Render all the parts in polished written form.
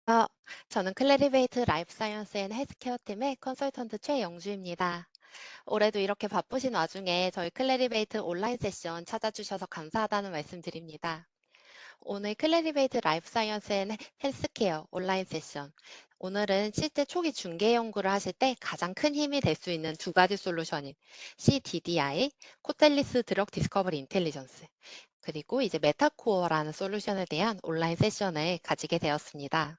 아, 저는 클래리베이트 라이프 사이언스 앤 헬스케어 팀의 컨설턴트 최영주입니다. 올해도 이렇게 바쁘신 와중에 저희 클래리베이트 온라인 세션 찾아주셔서 감사하다는 말씀 드립니다. 오늘 클래리베이트 라이프 사이언스 앤 헬스케어 온라인 세션. 오늘은 실제 초기 중개 연구를 하실 때 가장 큰 힘이 될 수 있는 두 가지 솔루션인 CDDI, 코텔리스 드럭 디스커버리 인텔리전스, 그리고 이제 메타코어라는 솔루션에 대한 온라인 세션을 가지게 되었습니다.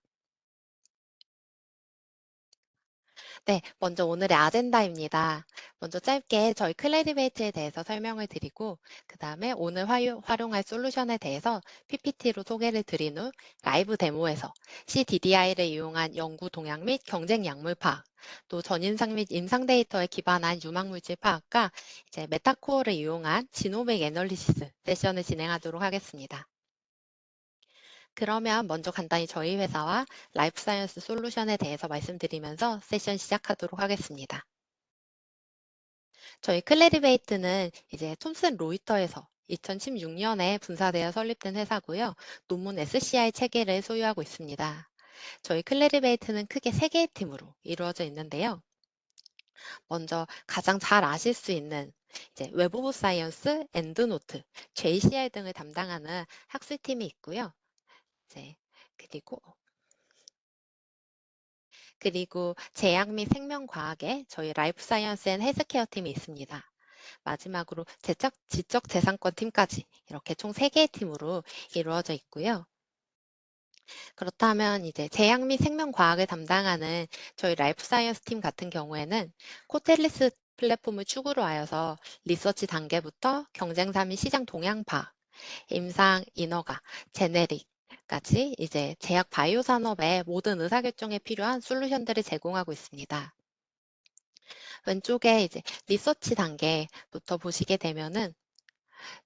네, 먼저 오늘의 아젠다입니다. 먼저 짧게 저희 클래리베이트에 대해서 설명을 드리고, 그 다음에 오늘 활용할 솔루션에 대해서 PPT로 소개를 드린 후 라이브 데모에서 CDDI를 이용한 연구 동향 및 경쟁 약물 파악, 또 전인상 및 임상 데이터에 기반한 유망물질 파악과 이제 메타코어를 이용한 지노믹 애널리시스 세션을 진행하도록 하겠습니다. 그러면 먼저 간단히 저희 회사와 라이프 사이언스 솔루션에 대해서 말씀드리면서 세션 시작하도록 하겠습니다. 저희 클래리베이트는 이제 톰슨 로이터에서 2016년에 분사되어 설립된 회사고요. 논문 SCI 체계를 소유하고 있습니다. 저희 클래리베이트는 크게 세 개의 팀으로 이루어져 있는데요. 먼저 가장 잘 아실 수 있는 이제 웹 오브 사이언스, 엔드노트, JCR 등을 담당하는 학술팀이 있고요. 이제 그리고 제약 및 생명과학에 저희 라이프 사이언스 앤 헬스케어 팀이 있습니다. 마지막으로 지적 재산권 팀까지 이렇게 총 3개의 팀으로 이루어져 있고요. 그렇다면 이제 제약 및 생명과학을 담당하는 저희 라이프 사이언스 팀 같은 경우에는 코텔리스 플랫폼을 축으로 하여서 리서치 단계부터 경쟁사 및 시장 동향 파악, 임상, 인허가, 제네릭까지 이제 제약 바이오 산업의 모든 의사결정에 필요한 솔루션들을 제공하고 있습니다. 왼쪽에 이제 리서치 단계부터 보시게 되면은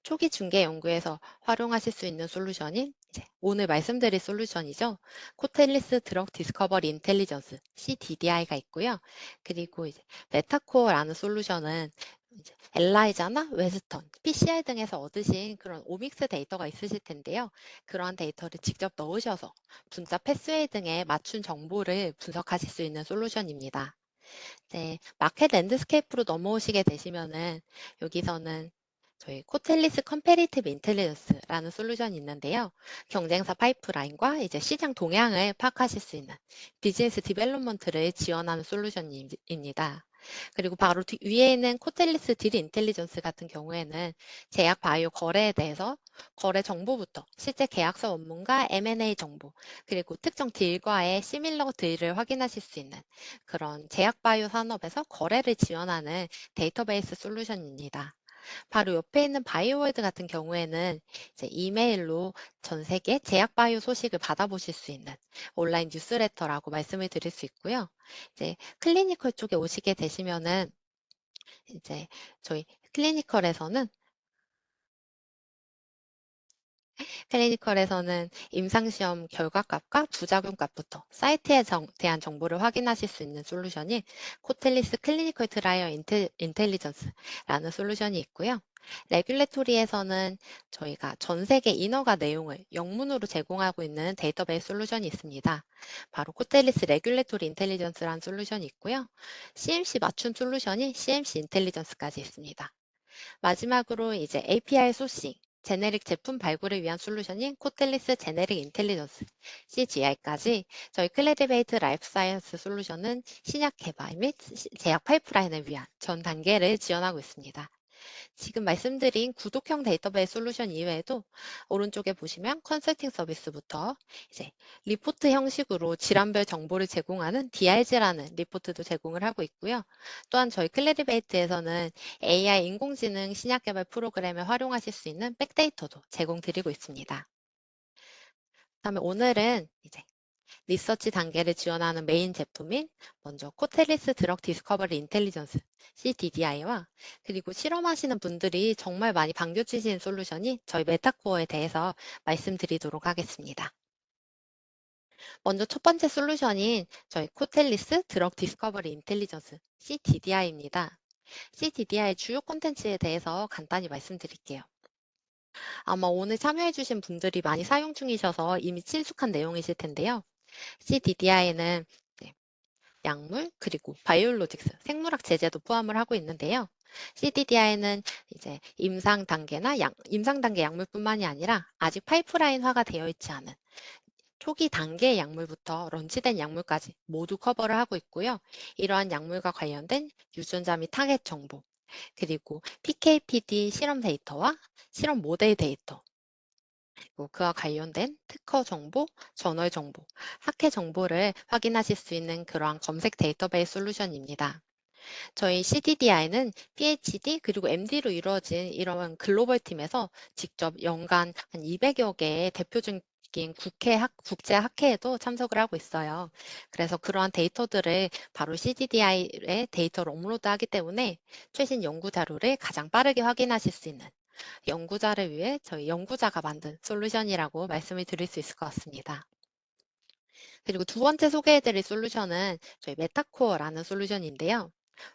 초기 중개 연구에서 활용하실 수 있는 솔루션인 이제 오늘 말씀드릴 솔루션이죠. 코텔리스 드럭 디스커버리 인텔리전스 CDDI가 있고요. 그리고 이제 메타코어라는 솔루션은 이제 엘라이자나 웨스턴, PCR 등에서 얻으신 그런 오믹스 데이터가 있으실 텐데요. 그러한 데이터를 직접 넣으셔서 분자 패스웨이 등의 맞춤 정보를 분석하실 수 있는 솔루션입니다. 네, 마켓 랜드스케이프로 넘어오시게 되시면은 여기서는 저희 코텔리스 컴패리티브 인텔리전스라는 솔루션이 있는데요. 경쟁사 파이프라인과 이제 시장 동향을 파악하실 수 있는 비즈니스 디벨롭먼트를 지원하는 솔루션입니다. 그리고 바로 위에 있는 코텔리스 딜 인텔리전스 같은 경우에는 제약 바이오 거래에 대해서 거래 정보부터 실제 계약서 원문과 M&A 정보, 그리고 특정 딜과의 시밀러 딜을 확인하실 수 있는 그런 제약 바이오 산업에서 거래를 지원하는 데이터베이스 솔루션입니다. 바로 옆에 있는 바이오월드 같은 경우에는 이제 이메일로 전 세계 제약 바이오 소식을 받아보실 수 있는 온라인 뉴스레터라고 말씀을 드릴 수 있고요. 이제 클리니컬 쪽에 오시게 되시면은 이제 저희 클리니컬에서는 클리니컬에서는 임상시험 결과값과 부작용값부터 사이트에 대한 정보를 확인하실 수 있는 솔루션이 코텔리스 클리니컬 트라이얼 인텔리전스라는 솔루션이 있고요. 레귤레토리에서는 저희가 전 세계 인허가 내용을 영문으로 제공하고 있는 데이터베이스 솔루션이 있습니다. 바로 코텔리스 레귤레토리 인텔리전스라는 솔루션이 있고요. CMC 맞춤 솔루션이 CMC 인텔리전스까지 있습니다. 마지막으로 이제 API 소싱, 제네릭 제품 발굴을 위한 솔루션인 코텔리스 제네릭 인텔리전스, CGI까지 저희 클래리베이트 라이프 사이언스 솔루션은 신약 개발 및 제약 파이프라인을 위한 전 단계를 지원하고 있습니다. 지금 말씀드린 구독형 데이터베이스 솔루션 이외에도 오른쪽에 보시면 컨설팅 서비스부터 이제 리포트 형식으로 질환별 정보를 제공하는 DRG라는 리포트도 제공을 하고 있고요. 또한 저희 클래리베이트에서는 AI 인공지능 신약 개발 프로그램에 활용하실 수 있는 백데이터도 제공드리고 있습니다. 그다음에 오늘은 이제 리서치 단계를 지원하는 메인 제품인 먼저 코텔리스 드럭 디스커버리 인텔리전스 CDDI와 그리고 실험하시는 분들이 정말 많이 반겨주시는 솔루션이 저희 메타코어에 대해서 말씀드리도록 하겠습니다. 먼저 첫 번째 솔루션인 저희 코텔리스 드럭 디스커버리 인텔리전스 CDDI입니다. CDDI의 주요 콘텐츠에 대해서 간단히 말씀드릴게요. 아마 오늘 참여해주신 분들이 많이 사용 중이셔서 이미 친숙한 내용이실 텐데요. CDDI는 약물 그리고 바이올로직스, 생물학 제제도 포함을 하고 있는데요. CDDI는 이제 임상 단계 약물뿐만이 아니라 아직 파이프라인화가 되어 있지 않은 초기 단계의 약물부터 런치된 약물까지 모두 커버를 하고 있고요. 이러한 약물과 관련된 유전자 및 타겟 정보, 그리고 PK/PD 실험 데이터와 실험 모델 데이터, 그리고 그와 관련된 특허 정보, 저널 정보, 학회 정보를 확인하실 수 있는 그러한 검색 데이터베이스 솔루션입니다. 저희 CDDI는 PhD 그리고 MD로 이루어진 이런 글로벌 팀에서 직접 연간 한 200여 개의 대표적인 국제 학회에도 참석을 하고 있어요. 그래서 그러한 데이터들을 바로 CDDI의 데이터로 업로드하기 때문에 최신 연구 자료를 가장 빠르게 확인하실 수 있는 연구자를 위해 저희 연구자가 만든 솔루션이라고 말씀을 드릴 수 있을 것 같습니다. 그리고 두 번째 소개해드릴 솔루션은 저희 메타코어라는 솔루션인데요.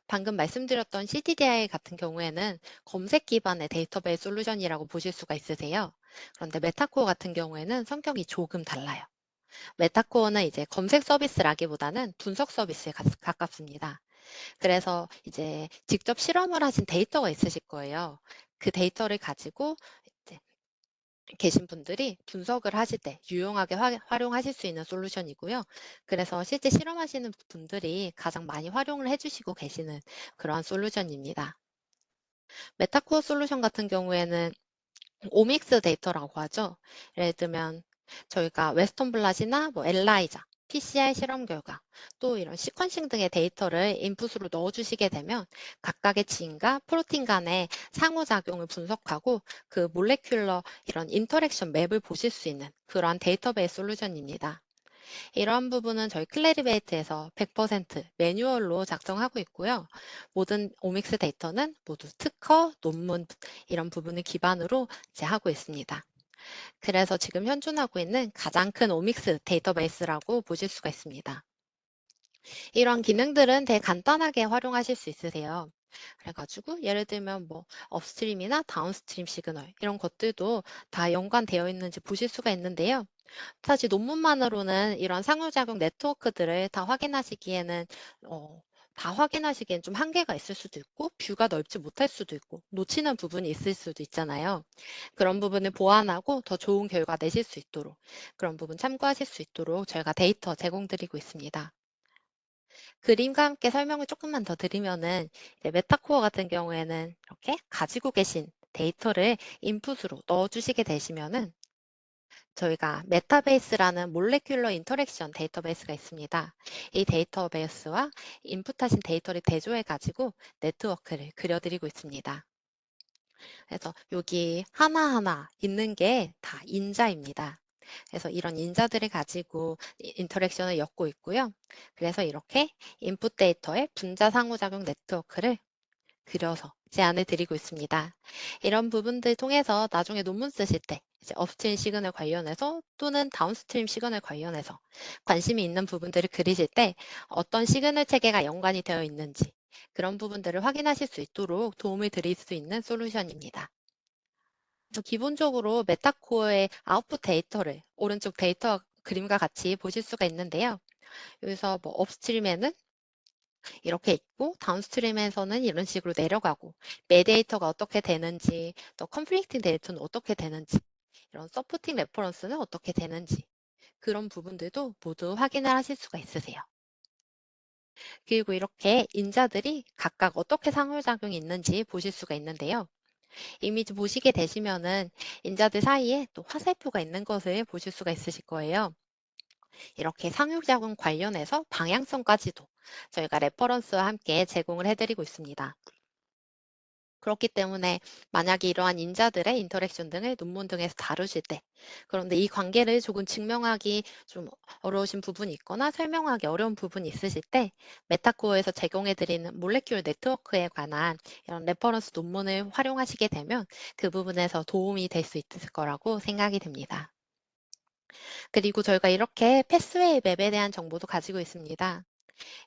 방금 말씀드렸던 CDDI 같은 경우에는 검색 기반의 데이터베이스 솔루션이라고 보실 수가 있으세요. 그런데 메타코어 같은 경우에는 성격이 조금 달라요. 메타코어는 이제 검색 서비스라기보다는 분석 서비스에 가깝습니다. 그래서 이제 직접 실험을 하신 데이터가 있으실 거예요. 그 데이터를 가지고 이제 계신 분들이 분석을 하실 때 유용하게 활용하실 수 있는 솔루션이고요. 그래서 실제 실험하시는 분들이 가장 많이 활용을 해주시고 계시는 그러한 솔루션입니다. 메타코어 솔루션 같은 경우에는 오믹스 데이터라고 하죠. 예를 들면 저희가 웨스턴 블lat이나 뭐 엘라이자, PCR 실험 결과, 또 이런 시퀀싱 등의 데이터를 인풋으로 넣어주시게 되면 각각의 지인과 프로틴 간의 상호작용을 분석하고 그 몰레큘러 이런 인터랙션 맵을 보실 수 있는 그러한 데이터베이스 솔루션입니다. 이러한 부분은 저희 클래리베이트에서 100% 매뉴얼로 작성하고 있고요. 모든 오믹스 데이터는 모두 특허, 논문 이런 부분을 기반으로 이제 하고 있습니다. 그래서 지금 현존하고 있는 가장 큰 오믹스 데이터베이스라고 보실 수가 있습니다. 이런 기능들은 되게 간단하게 활용하실 수 있으세요. 그래가지고 예를 들면 뭐 업스트림이나 다운스트림 시그널 이런 것들도 다 연관되어 있는지 보실 수가 있는데요. 사실 논문만으로는 이런 상호작용 네트워크들을 다 확인하시기에는 다 확인하시기엔 좀 한계가 있을 수도 있고 뷰가 넓지 못할 수도 있고 놓치는 부분이 있을 수도 있잖아요. 그런 부분을 보완하고 더 좋은 결과 내실 수 있도록 그런 부분 참고하실 수 있도록 저희가 데이터 제공드리고 있습니다. 그림과 함께 설명을 조금만 더 드리면은 이제 메타코어 같은 경우에는 이렇게 가지고 계신 데이터를 인풋으로 넣어주시게 되시면은 저희가 메타베이스라는 몰레큘러 인터랙션 데이터베이스가 있습니다. 이 데이터베이스와 인풋하신 데이터를 대조해 가지고 네트워크를 그려드리고 있습니다. 그래서 여기 하나하나 있는 게 다 인자입니다. 그래서 이런 인자들을 가지고 인터랙션을 엮고 있고요. 그래서 이렇게 인풋 데이터의 분자 상호작용 네트워크를 그려서 제안을 드리고 있습니다. 이런 부분들 통해서 나중에 논문 쓰실 때 이제 업스트림 시그널 관련해서 또는 다운스트림 시그널 관련해서 관심이 있는 부분들을 그리실 때 어떤 시그널 체계가 연관이 되어 있는지 그런 부분들을 확인하실 수 있도록 도움을 드릴 수 있는 솔루션입니다. 그래서 기본적으로 메타코어의 아웃풋 데이터를 오른쪽 데이터 그림과 같이 보실 수가 있는데요. 여기서 뭐 업스트림에는 이렇게 있고 다운스트림에서는 이런 식으로 내려가고 메데이터가 어떻게 되는지 또 컨플릭팅 데이터는 어떻게 되는지 이런 서포팅 레퍼런스는 어떻게 되는지 그런 부분들도 모두 확인을 하실 수가 있으세요. 그리고 이렇게 인자들이 각각 어떻게 상호작용이 있는지 보실 수가 있는데요. 이미지 보시게 되시면은 인자들 사이에 또 화살표가 있는 것을 보실 수가 있으실 거예요. 이렇게 상호작용 관련해서 방향성까지도 저희가 레퍼런스와 함께 제공을 해드리고 있습니다. 그렇기 때문에 만약에 이러한 인자들의 인터랙션 등을 논문 등에서 다루실 때, 그런데 이 관계를 조금 증명하기 좀 어려우신 부분이 있거나 설명하기 어려운 부분이 있으실 때, 메타코어에서 제공해드리는 몰레큘 네트워크에 관한 이런 레퍼런스 논문을 활용하시게 되면 그 부분에서 도움이 될 수 있을 거라고 생각이 됩니다. 그리고 저희가 이렇게 패스웨이 맵에 대한 정보도 가지고 있습니다.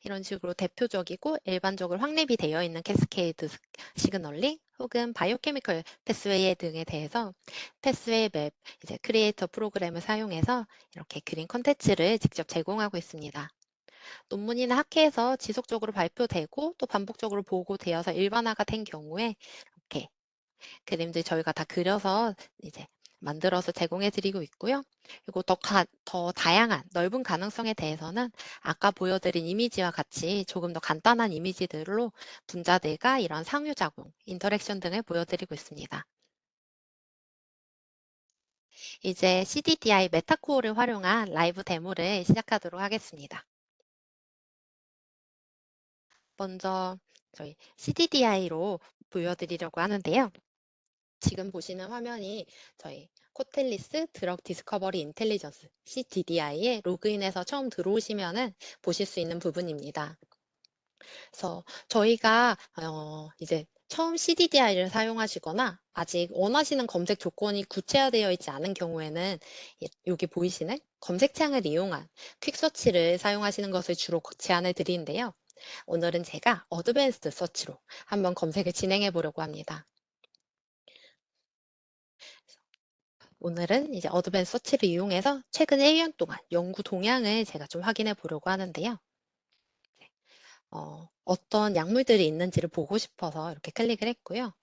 이런 식으로 대표적이고 일반적으로 확립이 되어 있는 캐스케이드 시그널링 혹은 바이오케미컬 패스웨이 등에 대해서 패스웨이 맵, 이제 크리에이터 프로그램을 사용해서 이렇게 그린 컨텐츠를 직접 제공하고 있습니다. 논문이나 학회에서 지속적으로 발표되고 또 반복적으로 보고되어서 일반화가 된 경우에 이렇게 그림들 저희가 다 그려서 이제 만들어서 제공해 드리고 있고요. 그리고 더 다양한 넓은 가능성에 대해서는 아까 보여드린 이미지와 같이 조금 더 간단한 이미지들로 분자들과 이런 상호작용, 인터랙션 등을 보여드리고 있습니다. 이제 CDDI 메타코어를 활용한 라이브 데모를 시작하도록 하겠습니다. 먼저 저희 CDDI로 보여드리려고 하는데요. 지금 보시는 화면이 저희 코텔리스 드럭 디스커버리 인텔리전스 CDDI에 로그인해서 처음 들어오시면은 보실 수 있는 부분입니다. 그래서 저희가 이제 처음 CDDI를 사용하시거나 아직 원하시는 검색 조건이 구체화되어 있지 않은 경우에는 여기 보이시는 검색창을 이용한 퀵서치를 사용하시는 것을 주로 제안을 드리는데요. 오늘은 제가 어드밴스드 서치로 한번 검색을 진행해 보려고 합니다. 오늘은 이제 어드밴스 서치를 이용해서 최근 1년 동안 연구 동향을 제가 좀 확인해 보려고 하는데요. 어떤 약물들이 있는지를 보고 싶어서 이렇게 클릭을 했고요.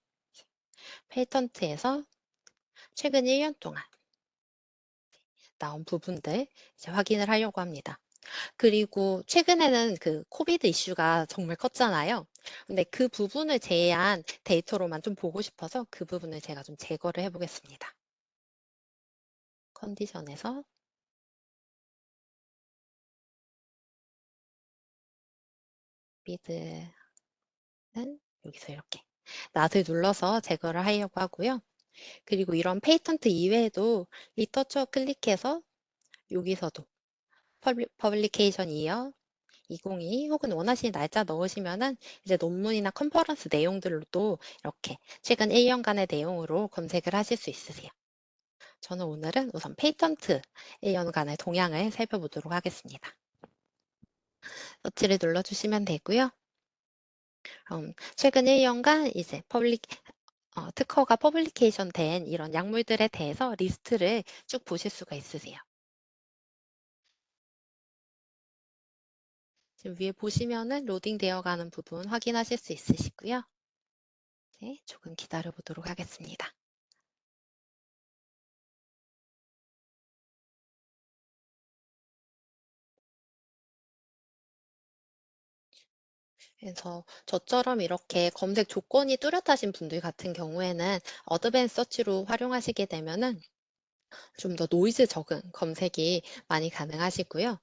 페이턴트에서 최근 1년 동안 나온 부분들 이제 확인을 하려고 합니다. 그리고 최근에는 그 코비드 이슈가 정말 컸잖아요. 근데 그 부분을 제외한 데이터로만 좀 보고 싶어서 그 부분을 제가 좀 제거를 해 보겠습니다. 컨디션에서 코비드는 여기서 이렇게 낫을 눌러서 제거를 하려고 하고요. 그리고 이런 페이턴트 이외에도 리터처 클릭해서 여기서도 퍼블리케이션 이어 2022 혹은 원하시는 날짜 넣으시면은 이제 논문이나 컨퍼런스 내용들도 이렇게 최근 1년간의 내용으로 검색을 하실 수 있으세요. 저는 오늘은 우선 페이턴트 1년간의 동향을 살펴보도록 하겠습니다. 서치를 눌러주시면 되고요. 최근 1년간 이제 특허가 퍼블리케이션 된 이런 약물들에 대해서 리스트를 쭉 보실 수가 있으세요. 지금 위에 보시면은 로딩 되어 가는 부분 확인하실 수 있으시고요. 네, 조금 기다려 보도록 하겠습니다. 그래서 저처럼 이렇게 검색 조건이 뚜렷하신 분들 같은 경우에는 어드밴스 서치로 활용하시게 되면은 좀 더 노이즈 적은 검색이 많이 가능하시고요.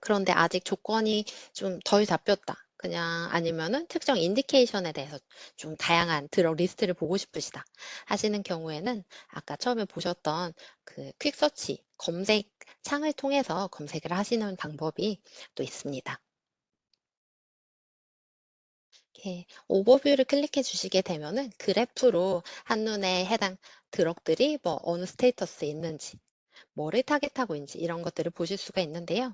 그런데 아직 조건이 좀 덜 잡혔다. 그냥 아니면은 특정 인디케이션에 대해서 좀 다양한 드럭 리스트를 보고 싶으시다 하시는 경우에는 아까 처음에 보셨던 그 퀵서치 검색 창을 통해서 검색을 하시는 방법이 또 있습니다. 이렇게 오버뷰를 클릭해 주시게 되면은 그래프로 한눈에 해당 드럭들이 뭐 어느 스테이터스에 있는지, 뭐를 타겟하고 있는지 이런 것들을 보실 수가 있는데요.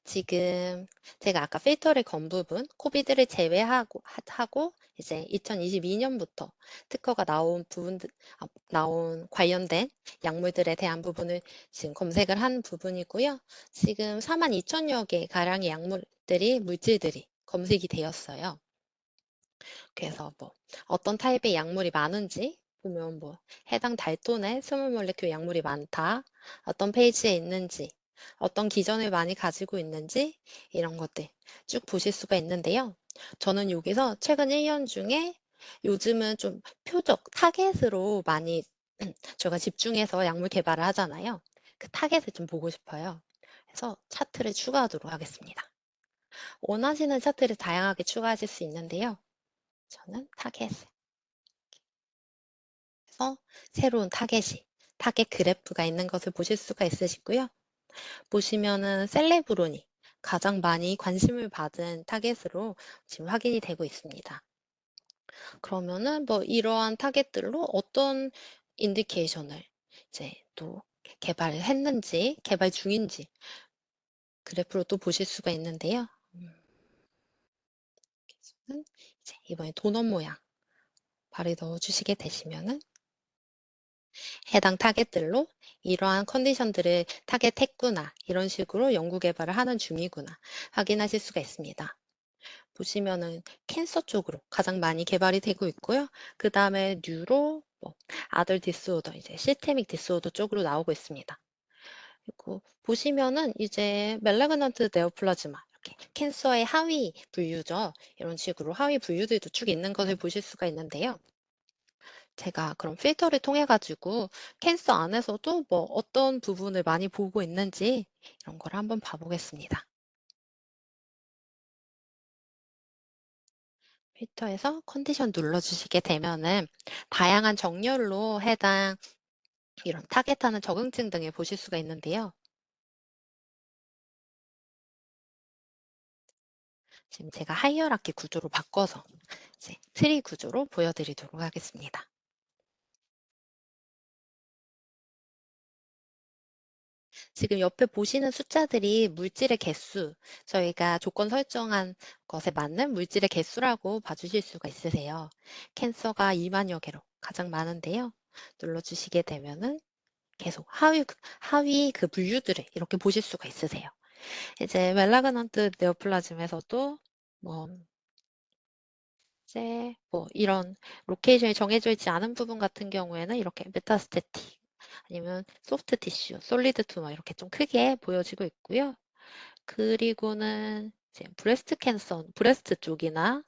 지금 제가 아까 필터를 건 부분, 코비드를 제외하고 이제 2022년부터 특허가 나온 나온 관련된 약물들에 대한 부분을 지금 검색을 한 부분이고요. 지금 42,000여 개 가량의 물질들이 검색이 되었어요. 그래서 뭐 어떤 타입의 약물이 많은지 보면 뭐 해당 달톤의 스몰 몰레큘 약물이 많다. 어떤 페이지에 있는지, 어떤 기전을 많이 가지고 있는지 이런 것들 쭉 보실 수가 있는데요. 저는 여기서 최근 1년 중에 요즘은 좀 표적 타겟으로 많이 제가 집중해서 약물 개발을 하잖아요. 그 타겟을 좀 보고 싶어요. 그래서 차트를 추가하도록 하겠습니다. 원하시는 차트를 다양하게 추가하실 수 있는데요. 저는 타겟을 해서 새로운 타겟 그래프가 있는 것을 보실 수가 있으시고요. 보시면은 셀레브론이 가장 많이 관심을 받은 타겟으로 지금 확인이 되고 있습니다. 그러면은 뭐 이러한 타겟들로 어떤 인디케이션을 이제 또 개발을 했는지, 개발 중인지 그래프로 또 보실 수가 있는데요. 이제 이번에 도넛 모양 발을 넣어주시게 되시면은 해당 타겟들로 이러한 컨디션들을 타겟했구나, 이런 식으로 연구 개발을 하는 중이구나 확인하실 수가 있습니다. 보시면은 캔서 쪽으로 가장 많이 개발이 되고 있고요. 그 다음에 뉴로, 아들 디스오더, 이제 시스테믹 디스오더 쪽으로 나오고 있습니다. 그리고 보시면은 이제 멜라그넌트 네오플라즈마, 이렇게 캔서의 하위 분류죠. 이런 식으로 하위 분류들도 쭉 있는 것을 보실 수가 있는데요. 제가 그런 필터를 통해 가지고 캔서 안에서도 뭐 어떤 부분을 많이 보고 있는지 이런 걸 한번 봐보겠습니다. 필터에서 컨디션 눌러주시게 되면은 다양한 정렬로 해당 이런 타겟하는 적응증 등을 보실 수가 있는데요. 지금 제가 하이어라키 구조로 바꿔서 이제 트리 구조로 보여드리도록 하겠습니다. 지금 옆에 보시는 숫자들이 물질의 개수, 저희가 조건 설정한 것에 맞는 물질의 개수라고 봐주실 수가 있으세요. 캔서가 2만여 개로 가장 많은데요. 눌러주시게 되면은 계속 하위 그 분류들을 이렇게 보실 수가 있으세요. 이제 멜라그넌트 네오플라즘에서도 뭐 이제 뭐 이런 로케이션이 정해져 있지 않은 부분 같은 경우에는 이렇게 메타스태틱 아니면 소프트 티슈, 솔리드 투머 이렇게 좀 크게 보여지고 있고요. 그리고는 이제 브레스트 캔서, 브레스트 쪽이나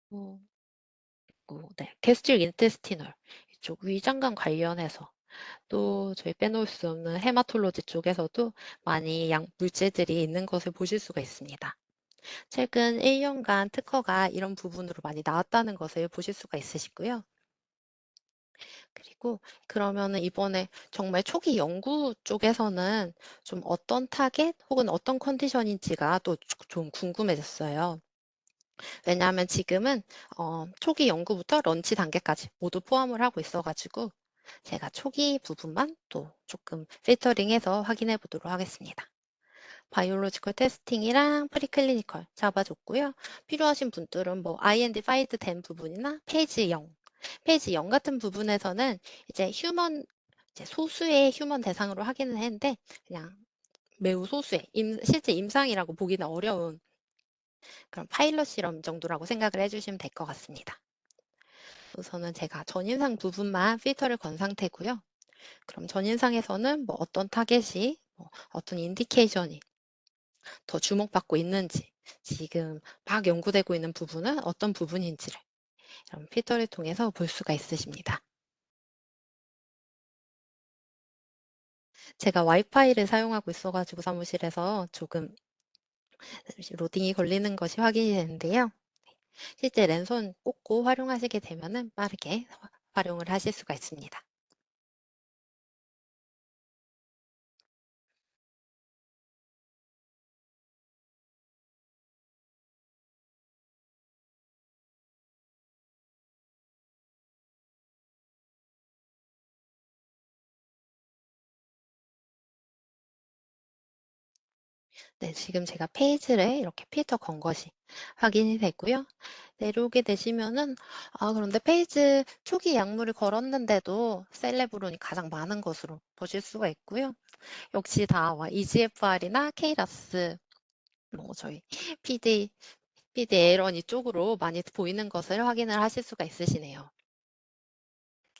뭐, 네, 게스트릭 인테스티널 이쪽 위장관 관련해서 또 저희 빼놓을 수 없는 헤마톨로지 쪽에서도 많이 양 물질들이 있는 것을 보실 수가 있습니다. 최근 1년간 특허가 이런 부분으로 많이 나왔다는 것을 보실 수가 있으시고요. 그리고 그러면은 이번에 정말 초기 연구 쪽에서는 좀 어떤 타겟 혹은 어떤 컨디션인지가 또 좀 궁금해졌어요. 왜냐하면 지금은 초기 연구부터 런치 단계까지 모두 포함을 하고 있어가지고 제가 초기 부분만 또 조금 필터링해서 확인해 보도록 하겠습니다. 바이올로지컬 테스팅이랑 프리클리니컬 잡아줬고요. 필요하신 분들은 뭐 IND 파일드 된 부분이나 페이지 0 같은 부분에서는 이제 이제 소수의 휴먼 대상으로 확인을 했는데 그냥 매우 소수의 실제 임상이라고 보기는 어려운 그런 파일럿 실험 정도라고 생각을 해주시면 될 것 같습니다. 우선은 제가 전인상 부분만 필터를 건 상태고요. 그럼 전인상에서는 뭐 어떤 타겟이, 뭐 어떤 인디케이션이 더 주목받고 있는지, 지금 막 연구되고 있는 부분은 어떤 부분인지를 이런 필터를 통해서 볼 수가 있으십니다. 제가 와이파이를 사용하고 있어가지고 사무실에서 조금 로딩이 걸리는 것이 확인이 되는데요. 실제 랜선 꽂고 활용하시게 되면은 빠르게 활용을 하실 수가 있습니다. 네, 지금 제가 페이지를 이렇게 필터 건 것이 확인이 됐고요. 내려오게 되시면은, 그런데 페이지 초기 약물을 걸었는데도 셀레브론이 가장 많은 것으로 보실 수가 있고요. 역시 다 EGFR이나 KRAS, 뭐 저희 PD, PD-L1 이쪽으로 많이 보이는 것을 확인을 하실 수가 있으시네요.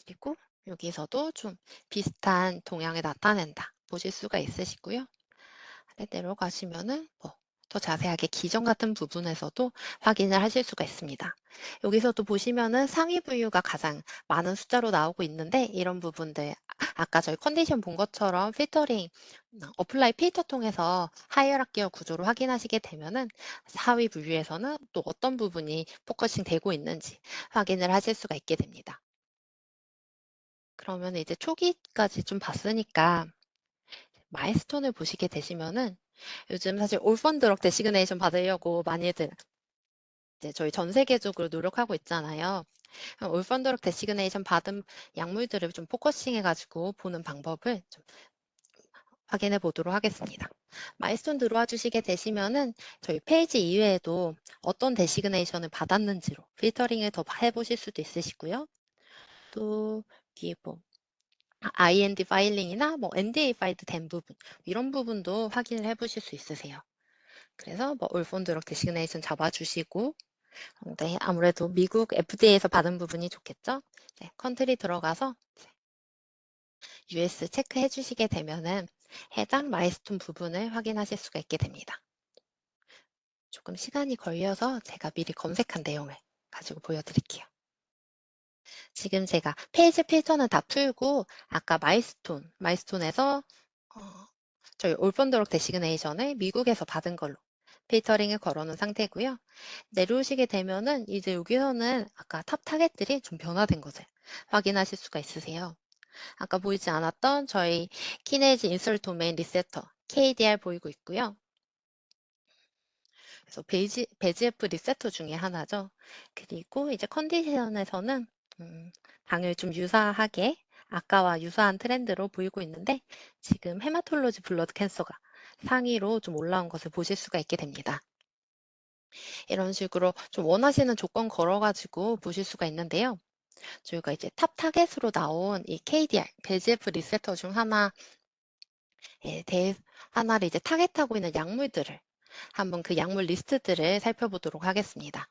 그리고 여기서도 좀 비슷한 동향을 나타낸다 보실 수가 있으시고요. 아래로 가시면은 더 자세하게 기전 같은 부분에서도 확인을 하실 수가 있습니다. 여기서도 보시면은 상위 분류가 가장 많은 숫자로 나오고 있는데 이런 부분들 아까 저희 컨디션 본 것처럼 필터링 어플라이 필터 통해서 하이어라키어 구조를 확인하시게 되면은 하위 분류에서는 또 어떤 부분이 포커싱 되고 있는지 확인을 하실 수가 있게 됩니다. 그러면 이제 초기까지 좀 봤으니까 마일스톤을 보시게 되시면은 요즘 사실 올펀 드럭 데시그네이션 받으려고 많이들 이제 저희 전 세계적으로 노력하고 있잖아요. 올펀 드럭 데시그네이션 받은 약물들을 좀 포커싱 해가지고 보는 방법을 좀 확인해 보도록 하겠습니다. 마일스톤 들어와 주시게 되시면은 저희 페이지 이외에도 어떤 데시그네이션을 받았는지로 필터링을 더 해보실 수도 있으시고요. 또 뒤에 뭐 IND 파일링이나 뭐 NDA 파일드 된 부분 이런 부분도 확인을 해보실 수 있으세요. 그래서 뭐 올폰 드럭 데시그네이션 잡아주시고 네, 아무래도 미국 FDA에서 받은 부분이 좋겠죠? 네, 컨트리 들어가서 US 체크해 주시게 되면은 해당 마일스톤 부분을 확인하실 수가 있게 됩니다. 조금 시간이 걸려서 제가 미리 검색한 내용을 가지고 보여드릴게요. 지금 제가 페이지 필터는 다 풀고 아까 마일스톤에서 저희 올펀드럭 데시그네이션을 미국에서 받은 걸로 필터링을 걸어놓은 상태고요. 내려오시게 되면은 이제 여기서는 아까 탑 타겟들이 좀 변화된 것을 확인하실 수가 있으세요. 아까 보이지 않았던 저희 키네이지 인설 도메인 리세터 KDR 보이고 있고요. 그래서 배지F 리세터 중에 하나죠. 그리고 이제 컨디션에서는 당연히 좀 유사하게 아까와 유사한 트렌드로 보이고 있는데 지금 헤마톨로지 블러드 캔서가 상위로 좀 올라온 것을 보실 수가 있게 됩니다. 이런 식으로 좀 원하시는 조건 걸어가지고 보실 수가 있는데요. 저희가 이제 탑 타겟으로 나온 이 KDR, 배지F 리세터 중 하나를 이제 타겟하고 있는 약물들을 한번 그 약물 리스트들을 살펴보도록 하겠습니다.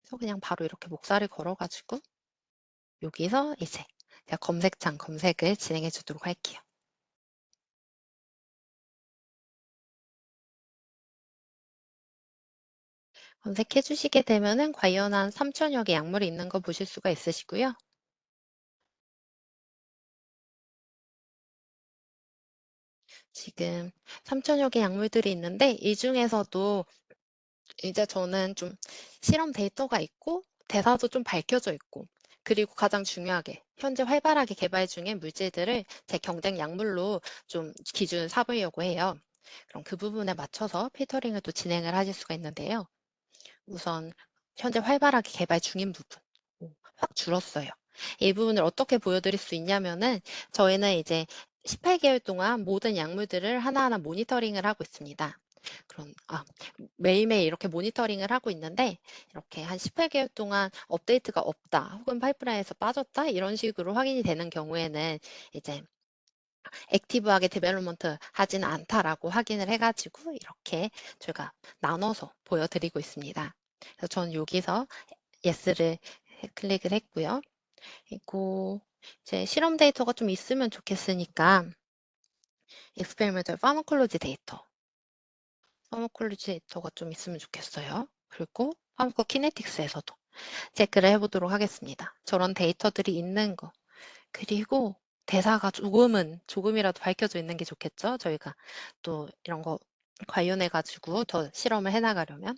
그래서 그냥 바로 이렇게 목살을 걸어가지고 여기서 이제 제가 검색창 검색을 진행해 주도록 할게요. 검색해 주시게 되면은 관련한 3천여 개 약물이 있는 거 보실 수가 있으시고요. 지금 3천여 개 약물들이 있는데 이 중에서도 이제 저는 좀 실험 데이터가 있고 대사도 좀 밝혀져 있고 그리고 가장 중요하게 현재 활발하게 개발 중인 물질들을 제 경쟁 약물로 좀 기준을 삼으려고 해요. 그럼 그 부분에 맞춰서 필터링을 또 진행을 하실 수가 있는데요. 우선 현재 활발하게 개발 중인 부분 확 줄었어요. 이 부분을 어떻게 보여드릴 수 있냐면은 저희는 이제 18개월 동안 모든 약물들을 하나하나 모니터링을 하고 있습니다. 매일매일 이렇게 모니터링을 하고 있는데 이렇게 한 18개월 동안 업데이트가 없다 혹은 파이프라인에서 빠졌다 이런 식으로 확인이 되는 경우에는 이제 액티브하게 데벨롭먼트 하지는 않다라고 확인을 해가지고 이렇게 저희가 나눠서 보여드리고 있습니다. 그래서 저는 여기서 예스를 클릭을 했고요. 그리고 이제 실험 데이터가 좀 있으면 좋겠으니까 experimental pharmacology 데이터가 좀 있으면 좋겠어요. 그리고 파마코키네틱스에서도 체크를 해보도록 하겠습니다. 저런 데이터들이 있는 거. 그리고 대사가 조금이라도 밝혀져 있는 게 좋겠죠. 저희가 또 이런 거 관련해가지고 더 실험을 해나가려면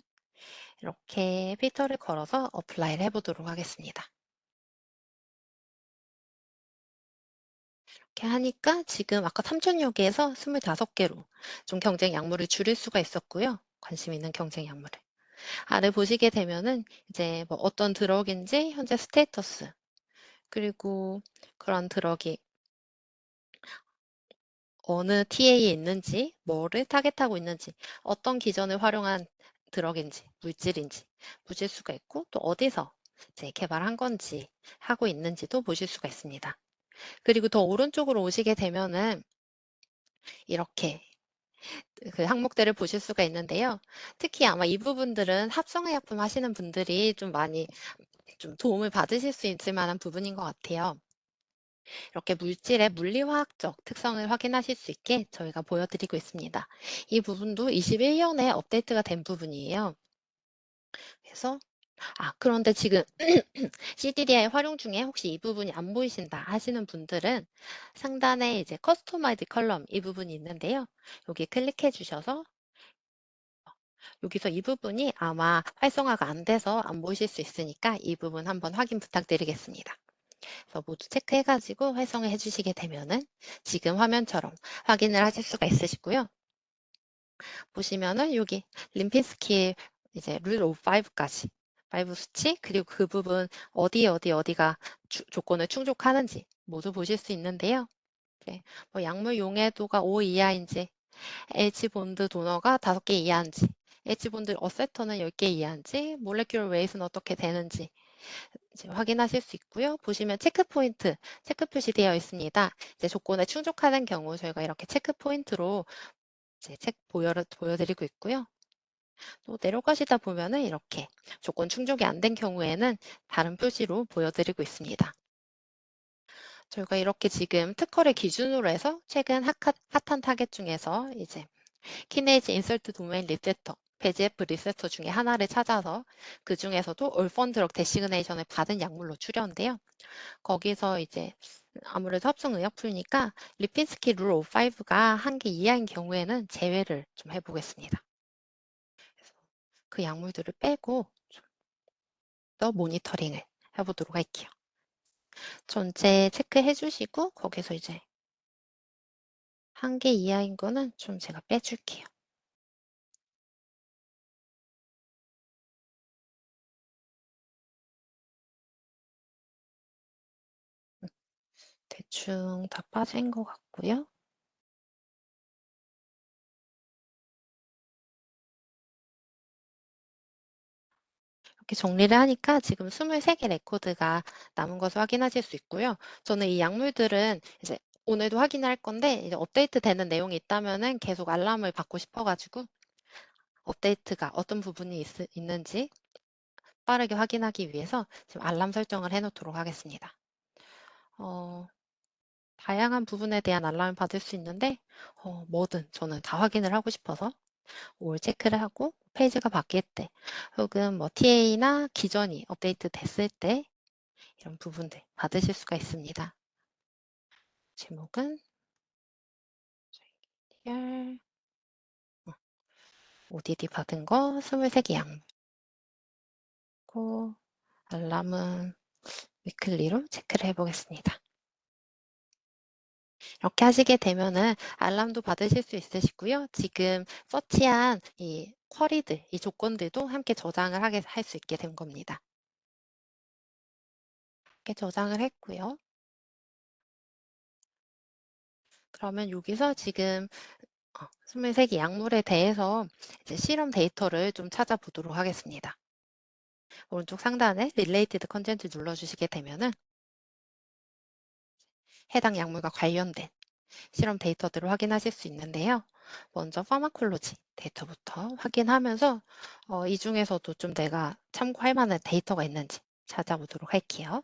이렇게 필터를 걸어서 어플라이를 해보도록 하겠습니다. 이렇게 하니까 지금 아까 3,000여 개에서 25개로 좀 경쟁 약물을 줄일 수가 있었고요. 관심 있는 경쟁 약물을. 아래 보시게 되면은 이제 뭐 어떤 드럭인지 현재 스테이터스 그리고 그런 드럭이 어느 TA에 있는지, 뭐를 타겟하고 있는지, 어떤 기전을 활용한 드럭인지, 물질인지 보실 수가 있고 또 어디서 이제 개발한 건지 하고 있는지도 보실 수가 있습니다. 그리고 더 오른쪽으로 오시게 되면은 이렇게 그 항목들을 보실 수가 있는데요. 특히 아마 이 부분들은 합성의약품 하시는 분들이 좀 많이 좀 도움을 받으실 수 있을 만한 부분인 것 같아요. 이렇게 물질의 물리화학적 특성을 확인하실 수 있게 저희가 보여드리고 있습니다. 이 부분도 21년에 업데이트가 된 부분이에요. 그래서 그런데 지금 CDDI 활용 중에 혹시 이 부분이 안 보이신다 하시는 분들은 상단에 이제 커스터마이드 컬럼 이 부분이 있는데요. 여기 클릭해 주셔서 여기서 이 부분이 아마 활성화가 안 돼서 안 보이실 수 있으니까 이 부분 한번 확인 부탁드리겠습니다. 그래서 모두 체크해가지고 활성화 해주시게 되면은 지금 화면처럼 확인을 하실 수가 있으시고요. 보시면은 여기 림핀스키 이제 룰 오브 5까지 5 수치 그리고 그 부분 어디가 조건을 충족하는지 모두 보실 수 있는데요. 네, 뭐 약물 용해도가 5 이하인지, H본드 도너가 5개 이하인지, H본드 어세터는 10개 이하인지, 몰레큘러 웨이트는 어떻게 되는지 이제 확인하실 수 있고요. 보시면 체크 포인트, 체크 표시되어 있습니다. 이제 조건에 충족하는 경우 저희가 이렇게 체크 포인트로 이제 보여드리고 있고요. 또 내려가시다 보면은 이렇게 조건 충족이 안 된 경우에는 다른 표시로 보여드리고 있습니다. 저희가 이렇게 지금 특허를 기준으로 해서 최근 핫한 타겟 중에서 이제 키네이지 인설트 도메인 리세터, 배지F 리세터 중에 하나를 찾아서 그 중에서도 올펀 드럭 데시그네이션을 받은 약물로 추려온데요. 거기서 이제 아무래도 합성 의약품이니까 리핀스키 룰 5가 한 개 이하인 경우에는 제외를 좀 해보겠습니다. 그래서 그 약물들을 빼고 좀 더 모니터링을 해보도록 할게요. 전체 체크해 주시고 거기서 이제 한 개 이하인 거는 좀 제가 빼줄게요. 대충 다 빠진 것 같고요. 이렇게 정리를 하니까 지금 23개 레코드가 남은 것을 확인하실 수 있고요. 저는 이 약물들은 이제 오늘도 확인할 건데 이제 업데이트 되는 내용이 있다면은 계속 알람을 받고 싶어가지고 업데이트가 어떤 부분이 있는지 빠르게 확인하기 위해서 지금 알람 설정을 해놓도록 하겠습니다. 어, 다양한 부분에 대한 알람을 받을 수 있는데 뭐든 저는 다 확인을 하고 싶어서 올 체크를 하고 페이지가 바뀔 때 혹은 뭐 TA나 기전이 업데이트 됐을 때 이런 부분들 받으실 수가 있습니다. 제목은 JDR ODD 받은 거 23개 양고 알람은 위클리로 체크를 해보겠습니다. 이렇게 하시게 되면은 알람도 받으실 수 있으시고요. 지금 서치한 이 쿼리들, 이 조건들도 함께 저장을 할 수 있게 된 겁니다. 이렇게 저장을 했고요. 그러면 여기서 지금 23개 약물에 대해서 이제 실험 데이터를 좀 찾아보도록 하겠습니다. 오른쪽 상단에 Related Content 눌러주시게 되면은 해당 약물과 관련된 실험 데이터들을 확인하실 수 있는데요. 먼저 파마콜로지 데이터부터 확인하면서 이 중에서도 좀 내가 참고할 만한 데이터가 있는지 찾아보도록 할게요.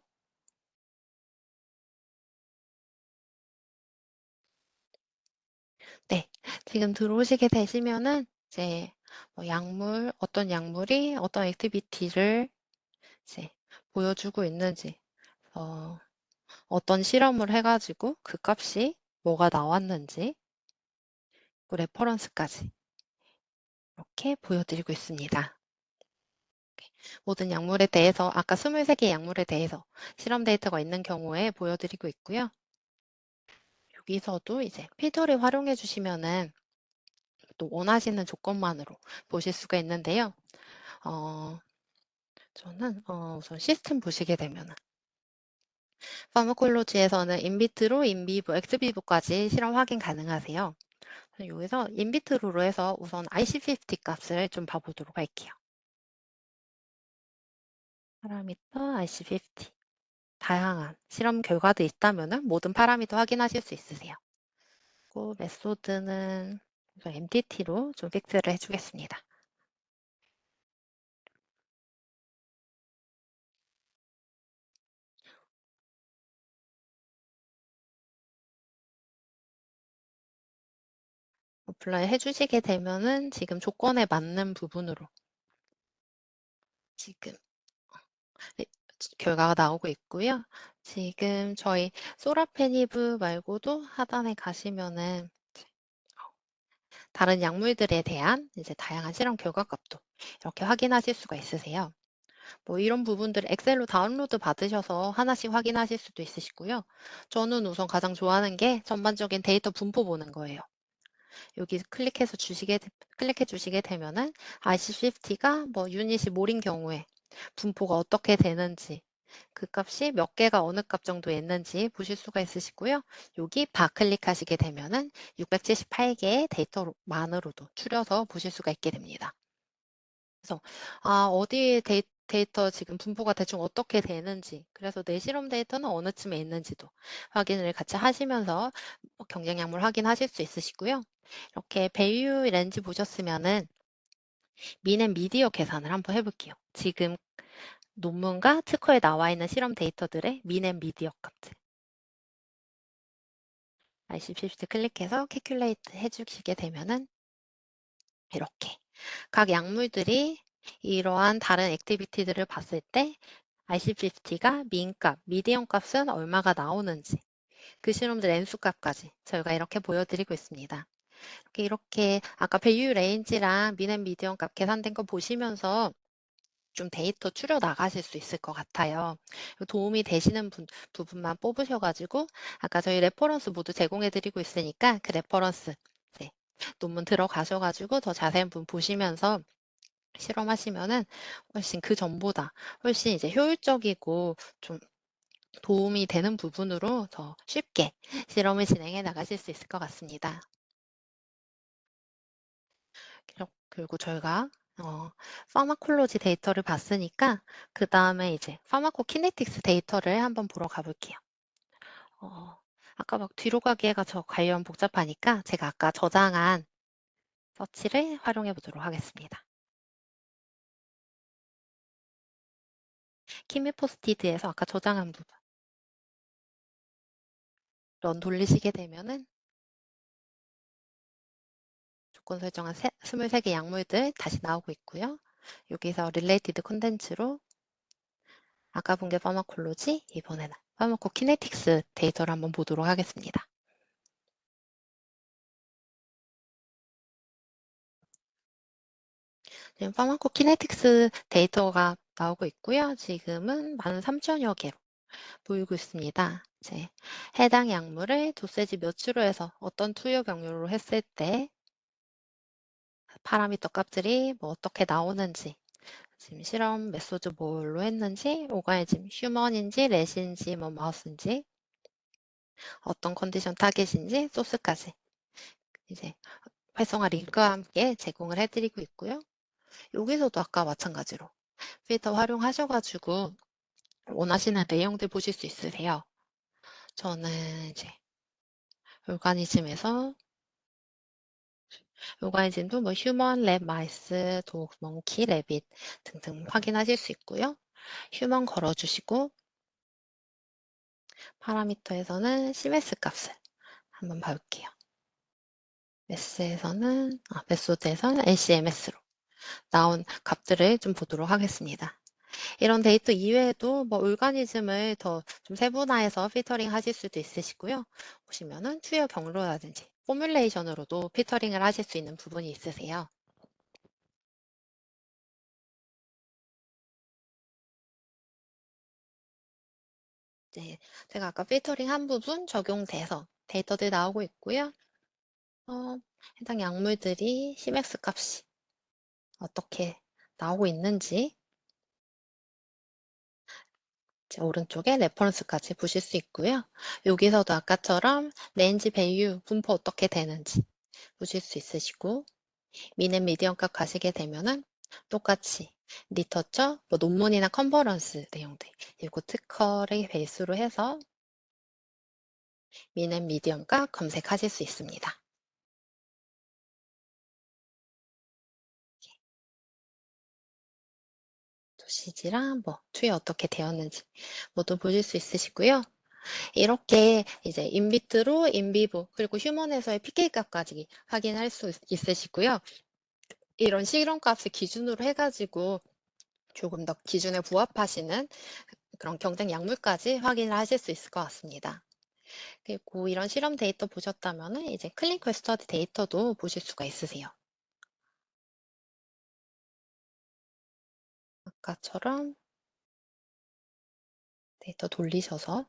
네, 지금 들어오시게 되시면은 이제 뭐 약물, 어떤 약물이 어떤 액티비티를 이제 보여주고 있는지, 어떤 실험을 해가지고 그 값이 뭐가 나왔는지, 그 레퍼런스까지 이렇게 보여드리고 있습니다. 모든 약물에 대해서 아까 23개 약물에 대해서 실험 데이터가 있는 경우에 보여드리고 있고요. 여기서도 이제 필터를 활용해 주시면은 또 원하시는 조건만으로 보실 수가 있는데요. 저는 우선 시스템 보시게 되면은 파마콜로지에서는 인비트로, 인비보, 엑스비보까지 실험 확인 가능하세요. 여기서 인비트로로 해서 우선 IC50 값을 좀 봐보도록 할게요. 파라미터 IC50. 다양한 실험 결과도 있다면 모든 파라미터 확인하실 수 있으세요. 그리고 메소드는 MTT로 좀 픽스를 해주겠습니다. 어플라이 해주시게 되면은 지금 조건에 맞는 부분으로 지금 네, 결과가 나오고 있고요. 지금 저희 소라페니브 말고도 하단에 가시면은 다른 약물들에 대한 이제 다양한 실험 결과값도 이렇게 확인하실 수가 있으세요. 뭐 이런 부분들 엑셀로 다운로드 받으셔서 하나씩 확인하실 수도 있으시고요. 저는 우선 가장 좋아하는 게 전반적인 데이터 분포 보는 거예요. 여기 클릭해 주시게 되면은 IC50가 뭐 유닛이 몰인 경우에 분포가 어떻게 되는지 그 값이 몇 개가 어느 값 정도에 있는지 보실 수가 있으시고요. 여기 바 클릭하시게 되면은 678개의 데이터만으로도 추려서 보실 수가 있게 됩니다. 그래서 어디 데이터 지금 분포가 대충 어떻게 되는지, 그래서 내 실험 데이터는 어느 쯤에 있는지도 확인을 같이 하시면서 경쟁 약물 확인하실 수 있으시고요. 이렇게 배유 렌즈 보셨으면은 민 미디어 계산을 한번 해볼게요. 지금 논문과 특허에 나와 있는 실험 데이터들의 민 미디어 값들. IC50 클릭해서 캐큘레이트 해주시게 되면은 이렇게 각 약물들이 이러한 다른 액티비티들을 봤을 때 IC50가 민값, 미디언 값은 얼마가 나오는지 그 실험들 N수 값까지 저희가 이렇게 보여드리고 있습니다. 이렇게 아까 배유 레인지랑 민 미디언 값 계산된 거 보시면서 좀 데이터 추려 나가실 수 있을 것 같아요. 도움이 되시는 부분만 뽑으셔가지고 아까 저희 레퍼런스 모두 제공해드리고 있으니까 그 레퍼런스 네, 논문 들어가셔가지고 더 자세한 부분 보시면서 실험하시면은 훨씬 그 전보다 훨씬 이제 효율적이고 좀 도움이 되는 부분으로 더 쉽게 실험을 진행해 나가실 수 있을 것 같습니다. 그리고 저희가 파마콜로지 데이터를 봤으니까 그 다음에 이제 파마코키네틱스 데이터를 한번 보러 가볼게요. 아까 막 뒤로 가기가 저 관련 복잡하니까 제가 아까 저장한 서치를 활용해 보도록 하겠습니다. 키미포스티드에서 아까 저장한 부분 런 돌리시게 되면은 조건 설정한 23개 약물들 다시 나오고 있고요. 여기서 릴레이티드 콘텐츠로 아까 본 게 파마콜로지, 이번에는 파마코키네틱스 데이터를 한번 보도록 하겠습니다. 지금 파마코키네틱스 데이터가 나오고 있고요. 지금은 13,000여 개로 보이고 있습니다. 이제 해당 약물을 도세지 몇으로 해서 어떤 투여 경로로 했을 때 파라미터 값들이 뭐 어떻게 나오는지, 지금 실험 메소드 뭘로 했는지, 오가니즘 휴먼인지 렛인지 뭐 마우스인지, 어떤 컨디션 타겟인지 소스까지 이제 활성화 링크와 함께 제공을 해드리고 있고요. 여기서도 아까 마찬가지로 필터 활용하셔가지고 원하시는 내용들 보실 수 있으세요. 저는 이제 오가니즘도 뭐 휴먼, 랩, 마이스, 독, 몽키, 래빗 등등 확인하실 수 있고요. 휴먼 걸어주시고 파라미터에서는 CMS 값을 한번 봐볼게요. 메소드에서는 LCMS로 나온 값들을 좀 보도록 하겠습니다. 이런 데이터 이외에도 뭐 오가니즘을 더 좀 세분화해서 필터링 하실 수도 있으시고요. 보시면은 투여 경로라든지 포뮬레이션으로도 필터링을 하실 수 있는 부분이 있으세요. 네, 제가 아까 필터링 한 부분 적용돼서 데이터들 나오고 있고요. 해당 약물들이 Cmax 값이 어떻게 나오고 있는지 오른쪽에 레퍼런스까지 보실 수 있고요. 여기서도 아까처럼 레인지 배유 분포 어떻게 되는지 보실 수 있으시고 미넨 미디엄 값 가시게 되면은 똑같이 리터처, 뭐 논문이나 컨퍼런스 내용들 그리고 특허를 베이스로 해서 미넨 미디엄 값 검색하실 수 있습니다. 도시지랑 뭐 투여 어떻게 되었는지 모두 보실 수 있으시고요. 이렇게 이제 인비트로, 인비보, 그리고 휴먼에서의 PK 값까지 확인할 수 있으시고요. 이런 실험 값을 기준으로 해가지고 조금 더 기준에 부합하시는 그런 경쟁 약물까지 확인을 하실 수 있을 것 같습니다. 그리고 이런 실험 데이터 보셨다면은 이제 클리니컬 스터디 데이터도 보실 수가 있으세요. 아까처럼 데이터 돌리셔서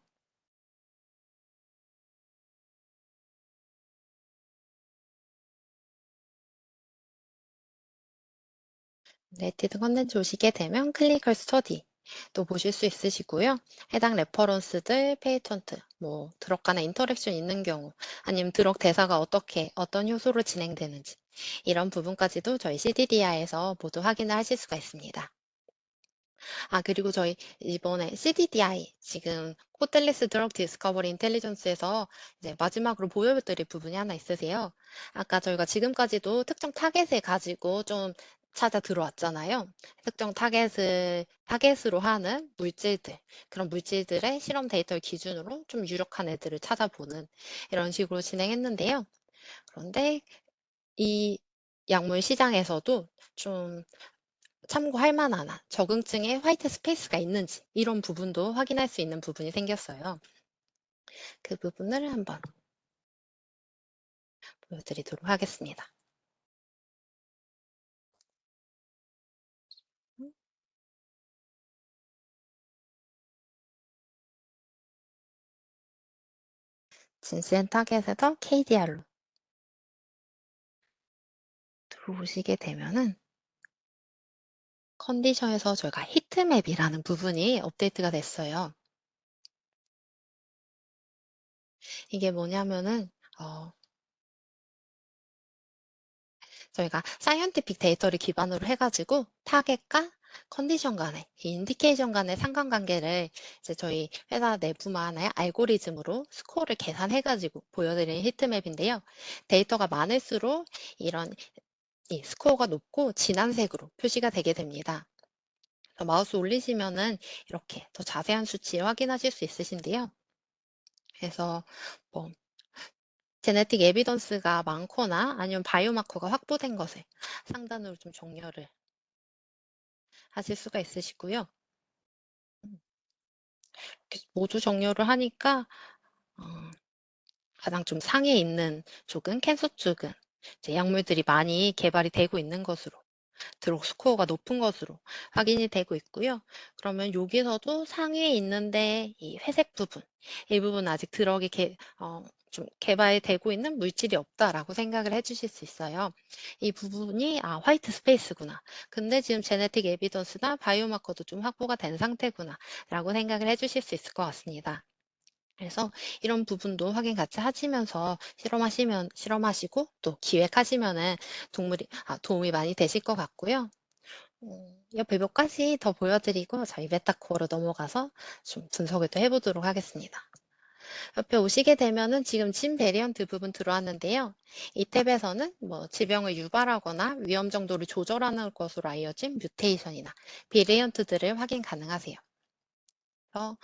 레이티드 컨텐츠 오시게 되면 클리니컬 스터디 또 보실 수 있으시고요. 해당 레퍼런스들, 페이턴트, 뭐 드럭 간의 인터랙션 있는 경우, 아니면 드럭 대사가 어떻게, 어떤 효소로 진행되는지 이런 부분까지도 저희 CDDI에서 모두 확인을 하실 수가 있습니다. 아, 그리고 저희 이번에 CDDI, 지금 코텔리스 드럭 디스커버리 인텔리전스에서 이제 마지막으로 보여드릴 부분이 하나 있으세요. 아까 저희가 지금까지도 특정 타겟을 가지고 좀 찾아 들어왔잖아요. 특정 타겟으로 하는 물질들, 그런 물질들의 실험 데이터를 기준으로 좀 유력한 애들을 찾아보는 이런 식으로 진행했는데요. 그런데 이 약물 시장에서도 좀 참고할 만한 적응증에 화이트 스페이스가 있는지 이런 부분도 확인할 수 있는 부분이 생겼어요. 그 부분을 한번 보여드리도록 하겠습니다. 진시엔 타겟에서 KDR로 들어오시게 되면은 컨디션에서 저희가 히트맵이라는 부분이 업데이트가 됐어요. 이게 뭐냐면은 저희가 사이언티픽 데이터를 기반으로 해가지고 타겟과 컨디션 간의, 이 인디케이션 간의 상관관계를 이제 저희 회사 내부만의 알고리즘으로 스코어를 계산해가지고 보여드리는 히트맵인데요. 데이터가 많을수록 이런 이 스코어가 높고 진한 색으로 표시가 되게 됩니다. 마우스 올리시면은 이렇게 더 자세한 수치 확인하실 수 있으신데요. 그래서 뭐 제네틱 에비던스가 많거나 아니면 바이오마커가 확보된 것을 상단으로 좀 정렬을 하실 수가 있으시고요. 이렇게 모두 정렬을 하니까 어, 가장 좀 상위에 있는 쪽은 캔서 쪽은 이제 약물들이 많이 개발이 되고 있는 것으로 드록 스코어가 높은 것으로 확인이 되고 있고요. 그러면 여기서도 상위에 있는데 이 회색 부분, 이 부분 아직 드럭이 좀 개발되고 있는 물질이 없다라고 생각을 해주실 수 있어요. 이 부분이 화이트 스페이스구나. 근데 지금 제네틱 에비던스나 바이오마커도 좀 확보가 된 상태구나 라고 생각을 해주실 수 있을 것 같습니다. 그래서 이런 부분도 확인 같이 하시면서 실험하시고 또 기획하시면은 도움이 많이 되실 것 같고요. 옆에 몇 가지 더 보여드리고 저희 메타코어로 넘어가서 좀 분석을 또 해보도록 하겠습니다. 옆에 오시게 되면은 지금 진 베리언트 부분 들어왔는데요. 이 탭에서는 뭐 질병을 유발하거나 위험 정도를 조절하는 것으로 알려진 뮤테이션이나 비레이언트들을 확인 가능하세요. 그래서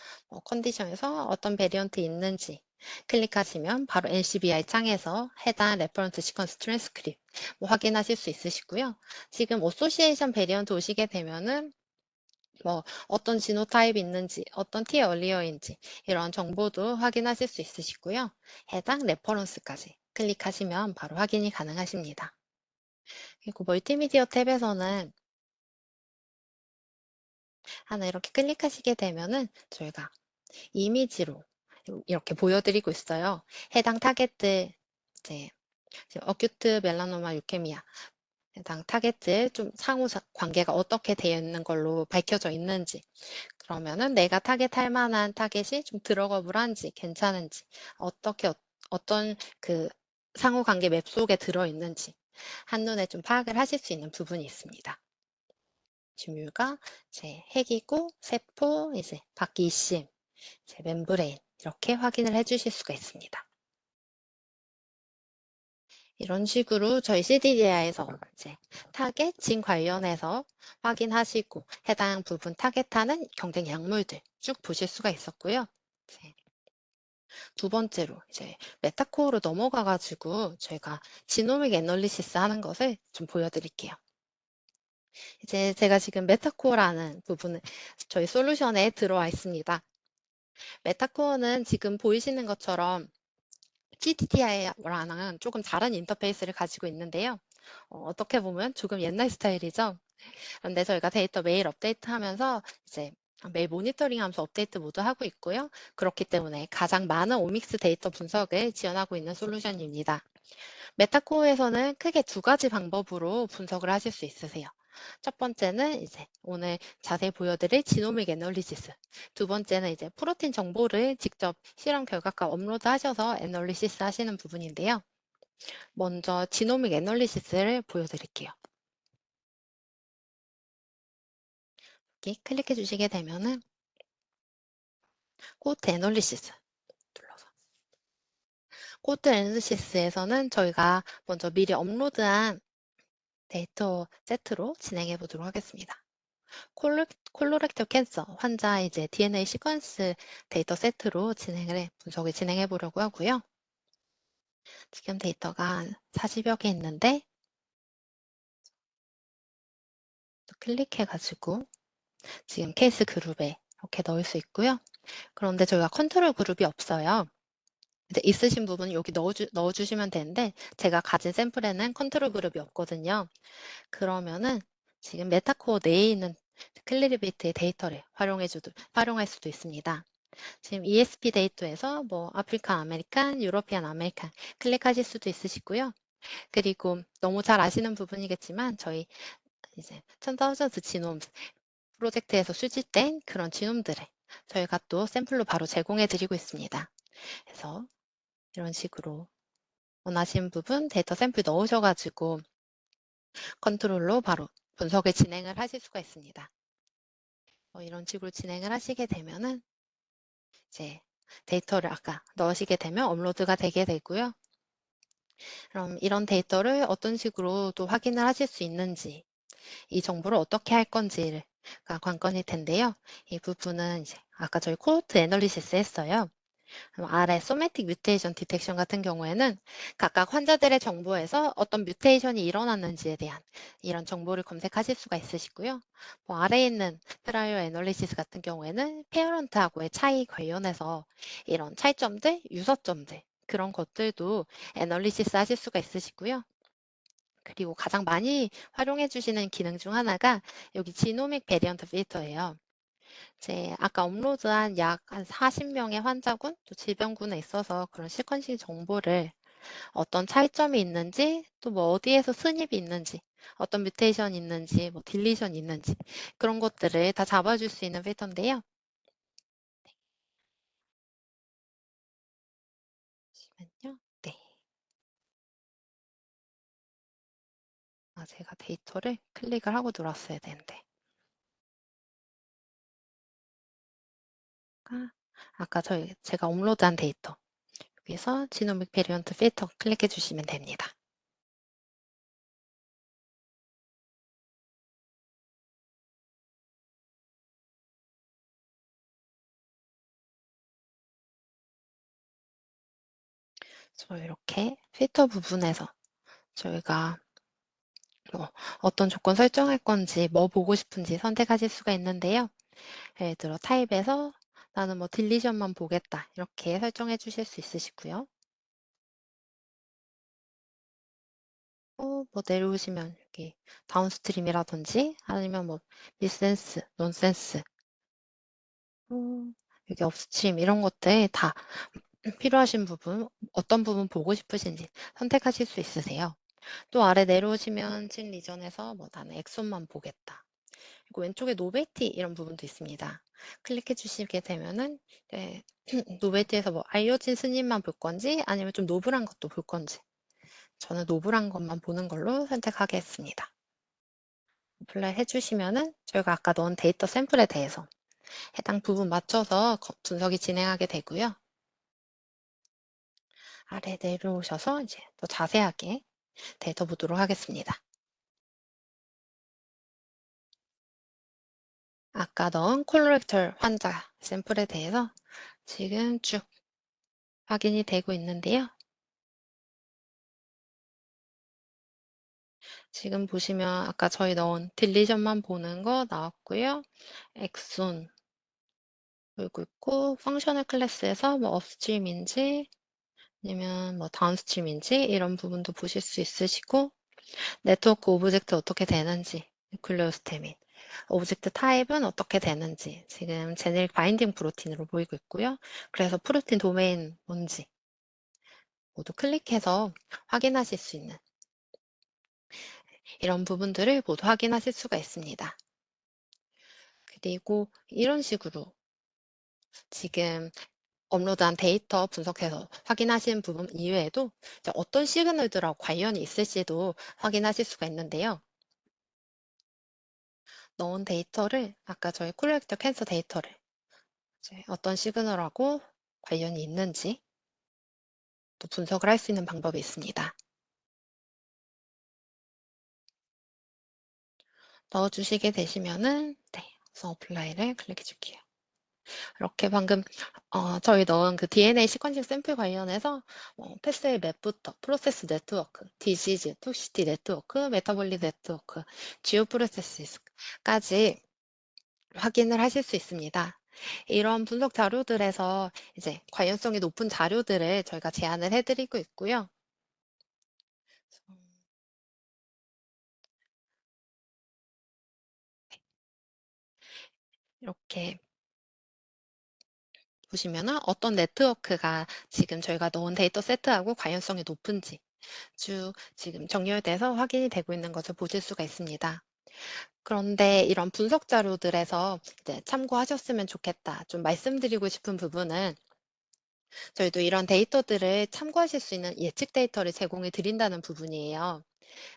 컨디션에서 어떤 베리언트 있는지 클릭하시면 바로 NCBI 창에서 해당 레퍼런스 시퀀스 트랜스크립트 확인하실 수 있으시고요. 지금 어소시에이션 베리언트 오시게 되면은 뭐 어떤 지노타입이 있는지, 어떤 티 얼리어인지 이런 정보도 확인하실 수 있으시고요. 해당 레퍼런스까지 클릭하시면 바로 확인이 가능하십니다. 그리고 멀티미디어 탭에서는 하나 이렇게 클릭하시게 되면은 저희가 이미지로 이렇게 보여드리고 있어요. 해당 타겟들 이제 어큐트 멜라노마 유케미아 해당 타겟들 좀 상호 관계가 어떻게 되어 있는 걸로 밝혀져 있는지 그러면은 내가 타겟할 만한 타겟이 좀 들어가불한지 괜찮은지 어떤 그 상호 관계 맵 속에 들어 있는지 한눈에 좀 파악을 하실 수 있는 부분이 있습니다. tumor가 이제 핵이고 세포 이제 박이심 제 멤브레인 이렇게 확인을 해주실 수가 있습니다. 이런 식으로 저희 CDDI에서 이제 타겟 진 관련해서 확인하시고 해당 부분 타겟하는 경쟁 약물들 쭉 보실 수가 있었고요. 이제 두 번째로 이제 메타코어로 넘어가가지고 저희가 지노믹 애널리시스 하는 것을 좀 보여드릴게요. 이제 제가 지금 메타코어라는 부분을 저희 솔루션에 들어와 있습니다. 메타코어는 지금 보이시는 것처럼 GTTI랑은 조금 다른 인터페이스를 가지고 있는데요. 어떻게 보면 조금 옛날 스타일이죠. 그런데 저희가 데이터 매일 업데이트하면서 이제 매일 모니터링하면서 업데이트 모두 하고 있고요. 그렇기 때문에 가장 많은 오믹스 데이터 분석을 지원하고 있는 솔루션입니다. 메타코어에서는 크게 두 가지 방법으로 분석을 하실 수 있으세요. 첫 번째는 이제 오늘 자세히 보여드릴 지노믹 애널리시스. 두 번째는 이제 프로틴 정보를 직접 실험 결과과 업로드하셔서 애널리시스 하시는 부분인데요. 먼저 지노믹 애널리시스를 보여드릴게요. 여기 클릭해 주시게 되면은 코트 애널리시스 눌러서 코트 애널리시스에서는 저희가 먼저 미리 업로드한 데이터 세트로 진행해 보도록 하겠습니다. 콜로렉터 캔서 환자 이제 DNA 시퀀스 데이터 세트로 분석을 진행해 보려고 하고요. 지금 데이터가 40여 개 있는데 클릭해 가지고 지금 케이스 그룹에 이렇게 넣을 수 있고요. 그런데 저희가 컨트롤 그룹이 없어요. 이제 있으신 부분은 여기 넣어주시면 되는데 제가 가진 샘플에는 컨트롤 그룹이 없거든요. 그러면은 지금 메타코어 내에 있는 클리리비트의 데이터를 활용할 수도 있습니다. 지금 ESP 데이터에서 뭐 아프리카 아메리칸, 유러피안 아메리칸 클릭하실 수도 있으시고요. 그리고 너무 잘 아시는 부분이겠지만 저희 이제 1000스 지놈 프로젝트에서 수집된 그런 지놈들을 저희가 또 샘플로 바로 제공해 드리고 있습니다. 그래서 이런 식으로 원하시는 부분 데이터 샘플 넣으셔가지고 컨트롤로 바로 분석을 진행을 하실 수가 있습니다. 이런 식으로 진행을 하시게 되면은 이제 데이터를 아까 넣으시게 되면 업로드가 되게 되고요. 그럼 이런 데이터를 어떤 식으로 또 확인을 하실 수 있는지, 이 정보를 어떻게 할 건지가 관건일 텐데요. 이 부분은 이제 아까 저희 코호트 애널리시스 했어요. 아래 소매틱 뮤테이션 디텍션 같은 경우에는 각각 환자들의 정보에서 어떤 뮤테이션이 일어났는지에 대한 이런 정보를 검색하실 수가 있으시고요. 아래에 있는 트라이어 애널리시스 같은 경우에는 페어런트하고의 차이 관련해서 이런 차이점들, 유서점들 그런 것들도 애널리시스 하실 수가 있으시고요. 그리고 가장 많이 활용해 주시는 기능 중 하나가 여기 지노믹 베리언트 필터예요. 이제 아까 업로드한 약 한 40명의 환자군, 또 질병군에 있어서 그런 시퀀싱 정보를 어떤 차이점이 있는지, 또 뭐 어디에서 스닙이 있는지, 어떤 뮤테이션이 있는지, 뭐 딜리션이 있는지 그런 것들을 다 잡아줄 수 있는 필터인데요. 잠시만요. 네. 제가 데이터를 클릭을 하고 들어왔어야 되는데. 아까 제가 업로드한 데이터. 여기서 지노믹 베리언트 필터 클릭해 주시면 됩니다. 이렇게 필터 부분에서 저희가 어떤 조건 설정할 건지, 뭐 보고 싶은지 선택하실 수가 있는데요. 예를 들어 타입에서 나는 뭐 딜리션만 보겠다 이렇게 설정해 주실 수 있으시고요. 뭐 내려오시면 여기 다운스트림이라든지 아니면 뭐 미센스, 논센스, 여기 업스트림 이런 것들 다 필요하신 부분, 어떤 부분 보고 싶으신지 선택하실 수 있으세요. 또 아래 내려오시면 친 리전에서 뭐 나는 엑손만 보겠다. 그리고 왼쪽에 노벨티 이런 부분도 있습니다. 클릭해 주시게 되면은 네, 노벨티에서 뭐 알려진 스님만 볼 건지 아니면 좀 노블한 것도 볼 건지 저는 노블한 것만 보는 걸로 선택하겠습니다. 어플라이 해주시면은 저희가 아까 넣은 데이터 샘플에 대해서 해당 부분 맞춰서 분석이 진행하게 되고요. 아래 내려오셔서 이제 더 자세하게 데이터 보도록 하겠습니다. 아까 넣은 콜로렉터 환자 샘플에 대해서 지금 쭉 확인이 되고 있는데요. 지금 보시면 아까 저희 넣은 딜리션만 보는 거 나왔고요. 엑손 보이고 있고 펑셔널 클래스에서 뭐 업스트림인지 아니면 뭐 다운스트림인지 이런 부분도 보실 수 있으시고 네트워크 오브젝트 어떻게 되는지 뉴클레오스테민 오브젝트 타입은 어떻게 되는지 지금 제네릭 바인딩 프로틴으로 보이고 있고요. 그래서 프로틴 도메인 뭔지 모두 클릭해서 확인하실 수 있는 이런 부분들을 모두 확인하실 수가 있습니다. 그리고 이런 식으로 지금 업로드한 데이터 분석해서 확인하신 부분 이외에도 이제 어떤 시그널들하고 관련이 있을지도 확인하실 수가 있는데요. 넣은 데이터를 아까 저희 콜렉터 캔서 데이터를 이제 어떤 시그널하고 관련이 있는지 또 분석을 할 수 있는 방법이 있습니다. 넣어주시게 되시면은 네, 그래서 어플라이를 클릭해 줄게요. 이렇게 방금 저희 넣은 그 DNA 시퀀싱 샘플 관련해서 패스의 맵부터 프로세스 네트워크, 디시즈, 톡시티 네트워크, 메타볼릭 네트워크, 지오 프로세스까지 확인을 하실 수 있습니다. 이런 분석 자료들에서 이제 관련성이 높은 자료들을 저희가 제안을 해드리고 있고요. 이렇게 보시면은 어떤 네트워크가 지금 저희가 넣은 데이터 세트하고 관련성이 높은지 쭉 지금 정렬돼서 확인이 되고 있는 것을 보실 수가 있습니다. 그런데 이런 분석 자료들에서 이제 참고하셨으면 좋겠다. 좀 말씀드리고 싶은 부분은 저희도 이런 데이터들을 참고하실 수 있는 예측 데이터를 제공해 드린다는 부분이에요.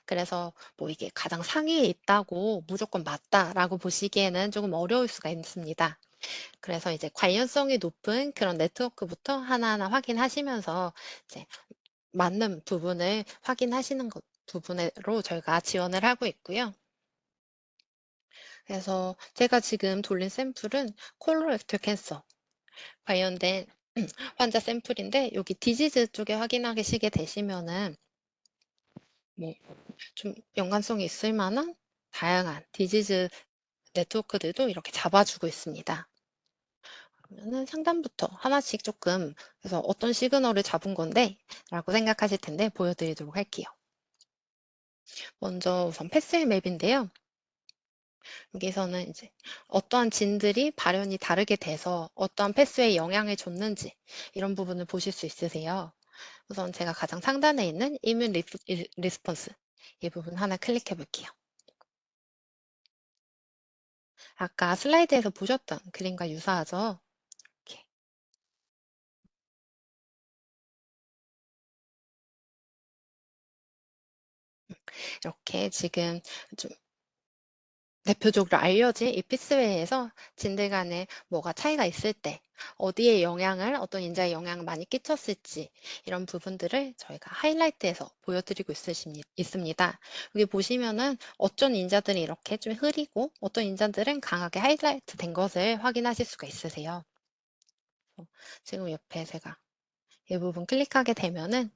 그래서 뭐 이게 가장 상위에 있다고 무조건 맞다라고 보시기에는 조금 어려울 수가 있습니다. 그래서 이제 관련성이 높은 그런 네트워크부터 하나하나 확인하시면서 이제 맞는 부분을 확인하시는 것 부분으로 저희가 지원을 하고 있고요. 그래서 제가 지금 돌린 샘플은 콜로렉터 캔서 관련된 환자 샘플인데 여기 디지즈 쪽에 확인하시게 되시면은 뭐 좀 연관성이 있을 만한 다양한 디지즈 네트워크들도 이렇게 잡아주고 있습니다. 그러면은 상단부터 하나씩 조금 그래서 어떤 시그널을 잡은 건데 라고 생각하실 텐데 보여드리도록 할게요. 먼저 우선 패스의 맵인데요. 여기서는 이제 어떠한 진들이 발현이 다르게 돼서 어떠한 패스에 영향을 줬는지 이런 부분을 보실 수 있으세요. 우선 제가 가장 상단에 있는 이뮨 리스폰스 이 부분 하나 클릭해 볼게요. 아까 슬라이드에서 보셨던 그림과 유사하죠? 이렇게, 이렇게 지금 좀 대표적으로 알려진 이 피스웨이에서 진들 간에 뭐가 차이가 있을 때 어디에 영향을 어떤 인자에 영향을 많이 끼쳤을지 이런 부분들을 저희가 하이라이트해서 보여드리고 있습니다. 여기 보시면은 어떤 인자들이 이렇게 좀 흐리고 어떤 인자들은 강하게 하이라이트 된 것을 확인하실 수가 있으세요. 지금 옆에 제가 이 부분 클릭하게 되면은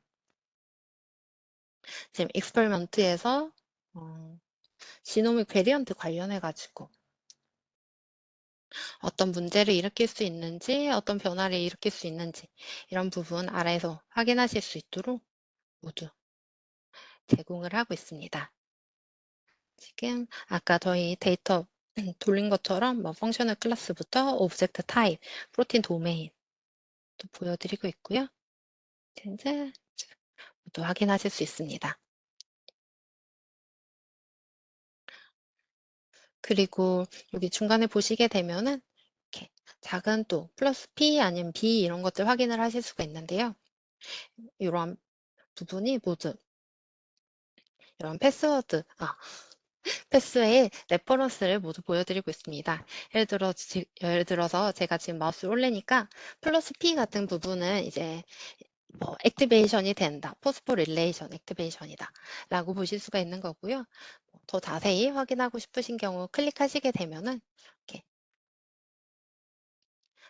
지금 익스페리먼트에서 지노믹 베리언트 관련해 가지고 어떤 문제를 일으킬 수 있는지, 어떤 변화를 일으킬 수 있는지 이런 부분 아래에서 확인하실 수 있도록 모두 제공을 하고 있습니다. 지금 아까 저희 데이터 돌린 것처럼 뭐 펑셔널 클래스부터 오브젝트 타입, 프로틴 도메인 또 보여드리고 있고요. 이제 모두 확인하실 수 있습니다. 그리고 여기 중간에 보시게 되면은 이렇게 작은 또 플러스 P 아니면 B 이런 것들 확인을 하실 수가 있는데요. 이런 부분이 모두 이런 패스워드, 패스의 레퍼런스를 모두 보여드리고 있습니다. 예를 들어서 제가 지금 마우스를 올리니까 플러스 P 같은 부분은 이제 뭐 액티베이션이 된다, 포스포릴레이션 액티베이션이다 라고 보실 수가 있는 거고요. 더 자세히 확인하고 싶으신 경우 클릭하시게 되면은 이렇게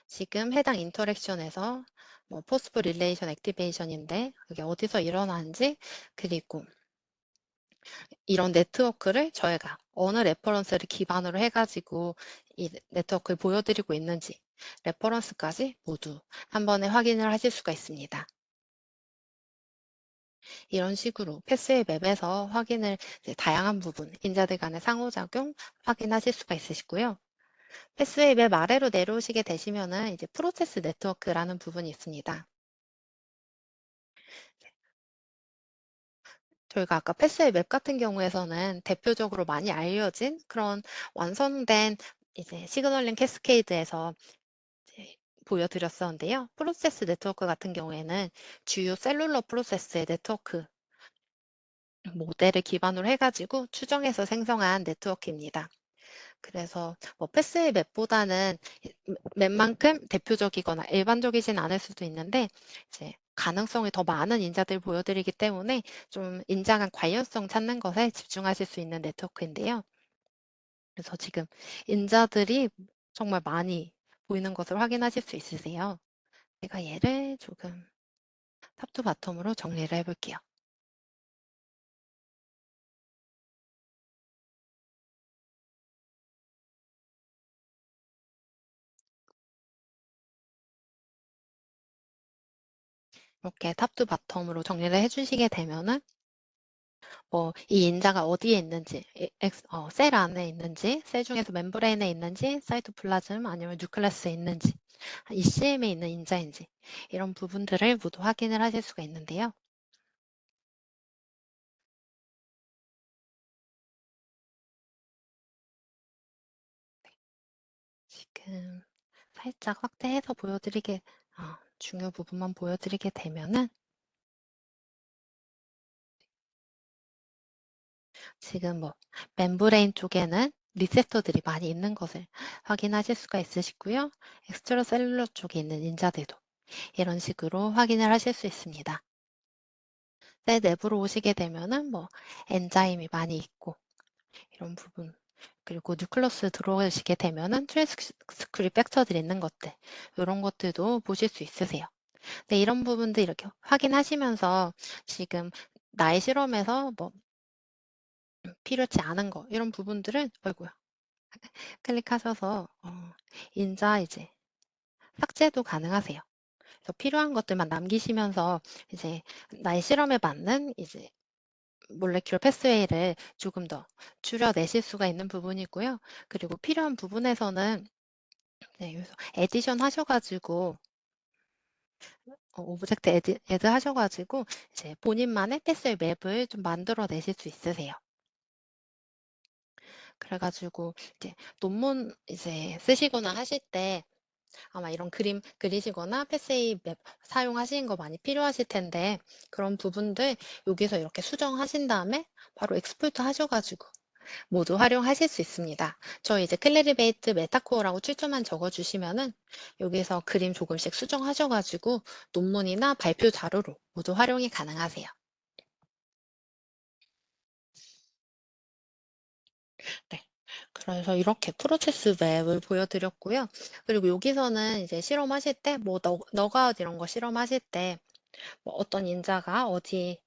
지금 해당 인터랙션에서 뭐 포스포릴레이션 액티베이션인데 그게 어디서 일어나는지 그리고 이런 네트워크를 저희가 어느 레퍼런스를 기반으로 해가지고 이 네트워크를 보여드리고 있는지 레퍼런스까지 모두 한 번에 확인을 하실 수가 있습니다. 이런 식으로 패스의 맵에서 확인을 이제 다양한 부분, 인자들 간의 상호작용 확인하실 수가 있으시고요. 패스의 맵 아래로 내려오시게 되시면은 이제 프로세스 네트워크라는 부분이 있습니다. 저희가 아까 패스의 맵 같은 경우에서는 대표적으로 많이 알려진 그런 완성된 이제 시그널링 캐스케이드에서 이제 보여드렸었는데요. 프로세스 네트워크 같은 경우에는 주요 셀룰러 프로세스의 네트워크 모델을 기반으로 해가지고 추정해서 생성한 네트워크입니다. 그래서 뭐 패스의 맵보다는 맵만큼 대표적이거나 일반적이진 않을 수도 있는데 이제 가능성이 더 많은 인자들 보여드리기 때문에 좀 인자 간 관련성 찾는 것에 집중하실 수 있는 네트워크인데요. 그래서 지금 인자들이 정말 많이 보이는 것을 확인하실 수 있으세요. 제가 얘를 조금 탑투 바텀으로 정리를 해볼게요. 이렇게 탑투 바텀으로 정리를 해주시게 되면은 뭐 이 인자가 어디에 있는지, 셀 안에 있는지, 셀 중에서 멤브레인에 있는지, 사이토플라즘 아니면 뉴클레스에 있는지, ECM에 있는 인자인지 이런 부분들을 모두 확인을 하실 수가 있는데요. 지금 살짝 확대해서 보여드리게, 중요 부분만 보여드리게 되면은 지금 뭐 멤브레인 쪽에는 리셉터들이 많이 있는 것을 확인하실 수가 있으시고요. 엑스트라 셀룰러 쪽에 있는 인자들도 이런 식으로 확인을 하실 수 있습니다. 셀 내부로 오시게 되면은 뭐 엔자임이 많이 있고 이런 부분 그리고 뉴클러스 들어오시게 되면은 트랜스크립 팩터들이 있는 것들 이런 것들도 보실 수 있으세요. 네, 이런 부분들 이렇게 확인하시면서 지금 나의 실험에서 뭐 필요치 않은 거 이런 부분들은 어이구야 클릭하셔서 인자 이제 삭제도 가능하세요. 그래서 필요한 것들만 남기시면서 이제 나의 실험에 맞는 이제 몰레큘러 패스웨이를 조금 더 줄여내실 수가 있는 부분이고요. 그리고 필요한 부분에서는 네, 여기서 에디션 하셔가지고 오브젝트 애드 하셔가지고 이제 본인만의 패스웨이 맵을 좀 만들어내실 수 있으세요. 그래가지고 이제 논문 이제 쓰시거나 하실 때 아마 이런 그림 그리시거나 패스웨이 맵 사용하시는 거 많이 필요하실 텐데 그런 부분들 여기서 이렇게 수정하신 다음에 바로 엑스포트 하셔가지고 모두 활용하실 수 있습니다. 저 이제 클레리베이트 메타코어라고 출처만 적어주시면은 여기서 그림 조금씩 수정하셔가지고 논문이나 발표 자료로 모두 활용이 가능하세요. 네. 그래서 이렇게 프로세스 맵을 보여드렸고요. 그리고 여기서는 이제 실험하실 때, 뭐, 너가웃 이런 거 실험하실 때, 뭐 어떤 인자가 어디랑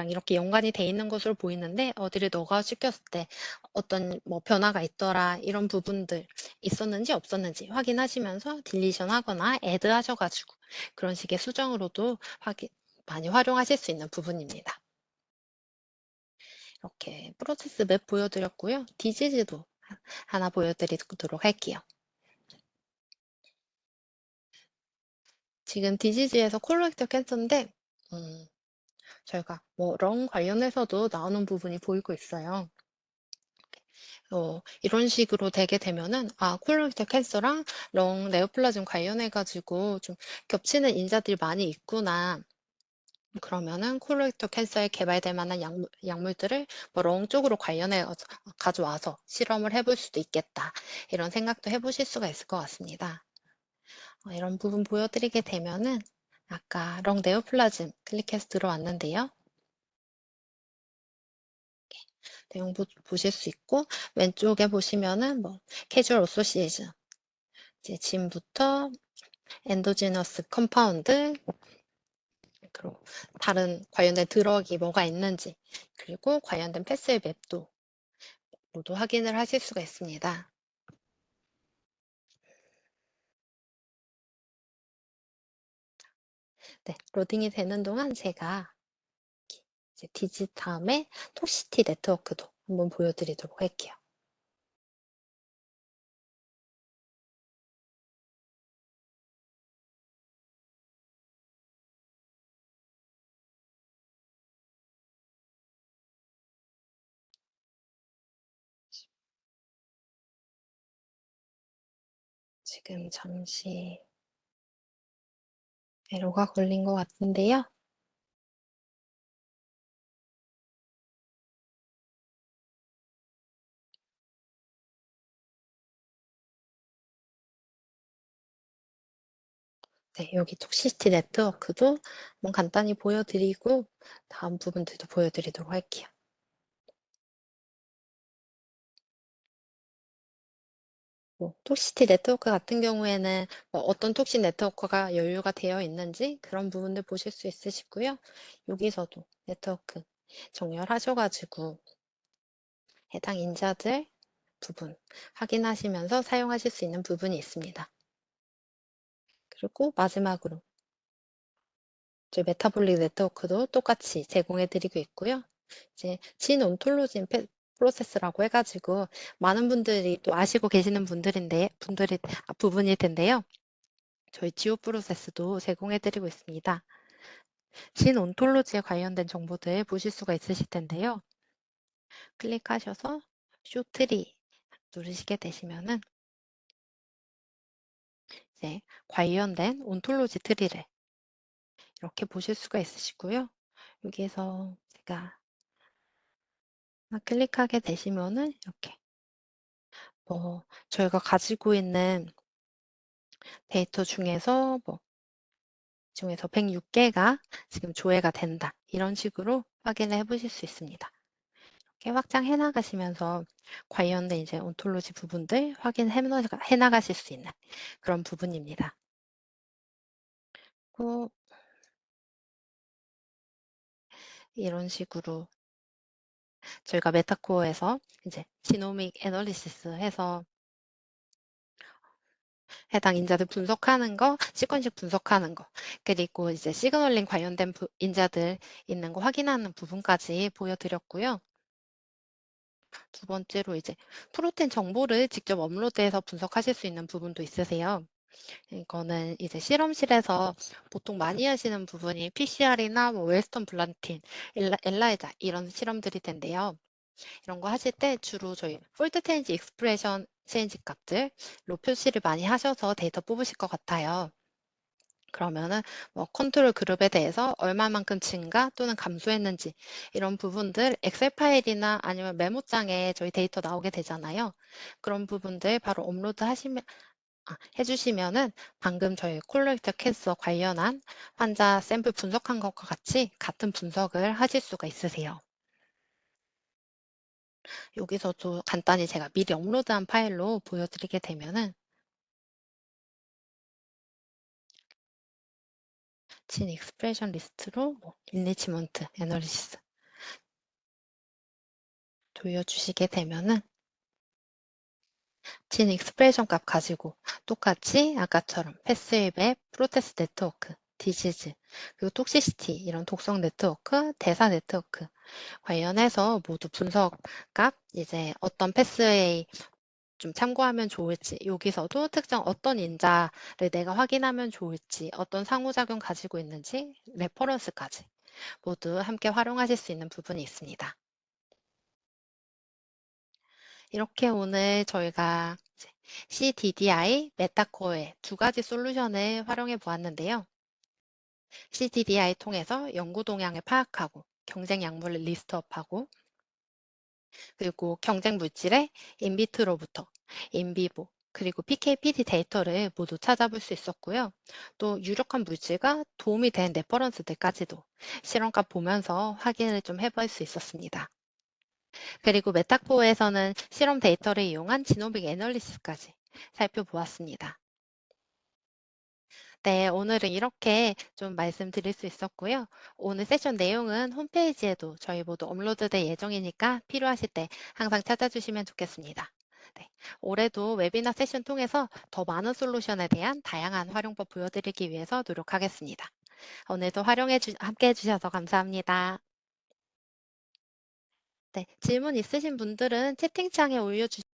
이렇게 연관이 돼 있는 것으로 보이는데, 어디를 너가웃 시켰을 때 어떤 뭐 변화가 있더라, 이런 부분들 있었는지 없었는지 확인하시면서 딜리션 하거나 애드 하셔가지고 그런 식의 수정으로도 많이 활용하실 수 있는 부분입니다. 이렇게 프로세스 맵 보여드렸고요. 디지즈도 하나 보여드리도록 할게요. 지금 디지즈에서 콜렉터 캔서인데 저희가 뭐 런 관련해서도 나오는 부분이 보이고 있어요. 이런 식으로 되게 되면은 콜렉터 캔서랑 런 네오플라즘 관련해가지고 좀 겹치는 인자들이 많이 있구나. 그러면은 콜렉터 캔서에 개발될 만한 약물들을 뭐렁 쪽으로 관련해 가져와서 실험을 해볼 수도 있겠다. 이런 생각도 해보실 수가 있을 것 같습니다. 이런 부분 보여드리게 되면은 아까 렁 네오플라즘 클릭해서 들어왔는데요. 내용 보실 수 있고 왼쪽에 보시면은 뭐 캐주얼 어소시에이션 이제 진부터 엔도지너스 컴파운드 그리고 다른 관련된 드럭이 뭐가 있는지 그리고 관련된 패스의 맵도 모두 확인을 하실 수가 있습니다. 네, 로딩이 되는 동안 제가 이제 디지탐의 톡시티 네트워크도 한번 보여드리도록 할게요. 지금 잠시 에러가 걸린 것 같은데요. 네, 여기 톡시티 네트워크도 한번 간단히 보여드리고 다음 부분들도 보여드리도록 할게요. 톡시티 네트워크 같은 경우에는 어떤 톡시 네트워크가 연료가 되어 있는지 그런 부분들 보실 수 있으시고요. 여기서도 네트워크 정렬하셔가지고 해당 인자들 부분 확인하시면서 사용하실 수 있는 부분이 있습니다. 그리고 마지막으로 저희 메타볼릭 네트워크도 똑같이 제공해 드리고 있고요. 이제 진 온톨로진 프로세스라고 해가지고 많은 분들이 또 아시고 계시는 부분일 텐데요. 저희 지오 프로세스도 제공해 드리고 있습니다. 진 온톨로지에 관련된 정보들 보실 수가 있으실 텐데요. 클릭하셔서 쇼트리 누르시게 되시면은 이제 관련된 온톨로지 트리를 이렇게 보실 수가 있으시고요. 여기에서 제가 클릭하게 되시면은 이렇게 저희가 가지고 있는 데이터 중에서 106개가 지금 조회가 된다. 이런 식으로 확인을 해보실 수 있습니다. 이렇게 확장해 나가시면서 관련된 이제 온톨로지 부분들 확인해 나가실 수 있는 그런 부분입니다. 이런 식으로 저희가 메타코어에서 이제 지노믹 애널리시스 해서 해당 인자들 분석하는 거, 시퀀식 분석하는 거, 그리고 이제 시그널링 관련된 인자들 있는 거 확인하는 부분까지 보여드렸고요. 두 번째로 이제 프로테인 정보를 직접 업로드해서 분석하실 수 있는 부분도 있으세요. 이거는 이제 실험실에서 보통 많이 하시는 부분이 PCR이나 웨스턴 블란틴, 엘라이자 이런 실험들이 텐데요. 이런 거 하실 때 주로 저희 폴트 체인지 익스프레션 체인지 값들로 표시를 많이 하셔서 데이터 뽑으실 것 같아요. 그러면은 컨트롤 그룹에 대해서 얼마만큼 증가 또는 감소했는지 이런 부분들 엑셀 파일이나 아니면 메모장에 저희 데이터 나오게 되잖아요. 그런 부분들 바로 업로드 해주시면은 방금 저희 콜렉터 캔서 관련한 환자 샘플 분석한 것과 같이 같은 분석을 하실 수가 있으세요. 여기서도 간단히 제가 미리 업로드한 파일로 보여드리게 되면은 진 익스프레션 리스트로 인리치먼트 애널리시스 돌려주시게 되면은 진 익스프레션 값 가지고 똑같이 아까처럼 패스웨이맵, 프로테스 네트워크, 디시즈, 그리고 톡시시티 이런 독성 네트워크, 대사 네트워크 관련해서 모두 분석 값 이제 어떤 패스웨이 좀 참고하면 좋을지, 여기서도 특정 어떤 인자를 내가 확인하면 좋을지, 어떤 상호작용 가지고 있는지, 레퍼런스까지 모두 함께 활용하실 수 있는 부분이 있습니다. 이렇게 오늘 저희가 CDDI, 메타코어의 두 가지 솔루션을 활용해 보았는데요. CDDI 통해서 연구 동향을 파악하고 경쟁 약물을 리스트업하고 그리고 경쟁 물질의 인비트로부터 인비보 그리고 PK, PD 데이터를 모두 찾아볼 수 있었고요. 또 유력한 물질과 도움이 된 레퍼런스들까지도 실험값 보면서 확인을 좀 해볼 수 있었습니다. 그리고 메타코어에서는 실험 데이터를 이용한 지노믹 애널리시스까지 살펴보았습니다. 네, 오늘은 이렇게 좀 말씀드릴 수 있었고요. 오늘 세션 내용은 홈페이지에도 저희 모두 업로드될 예정이니까 필요하실 때 항상 찾아주시면 좋겠습니다. 네, 올해도 웨비나 세션 통해서 더 많은 솔루션에 대한 다양한 활용법 보여드리기 위해서 노력하겠습니다. 오늘도 함께 해주셔서 감사합니다. 네, 질문 있으신 분들은 채팅창에 올려주시면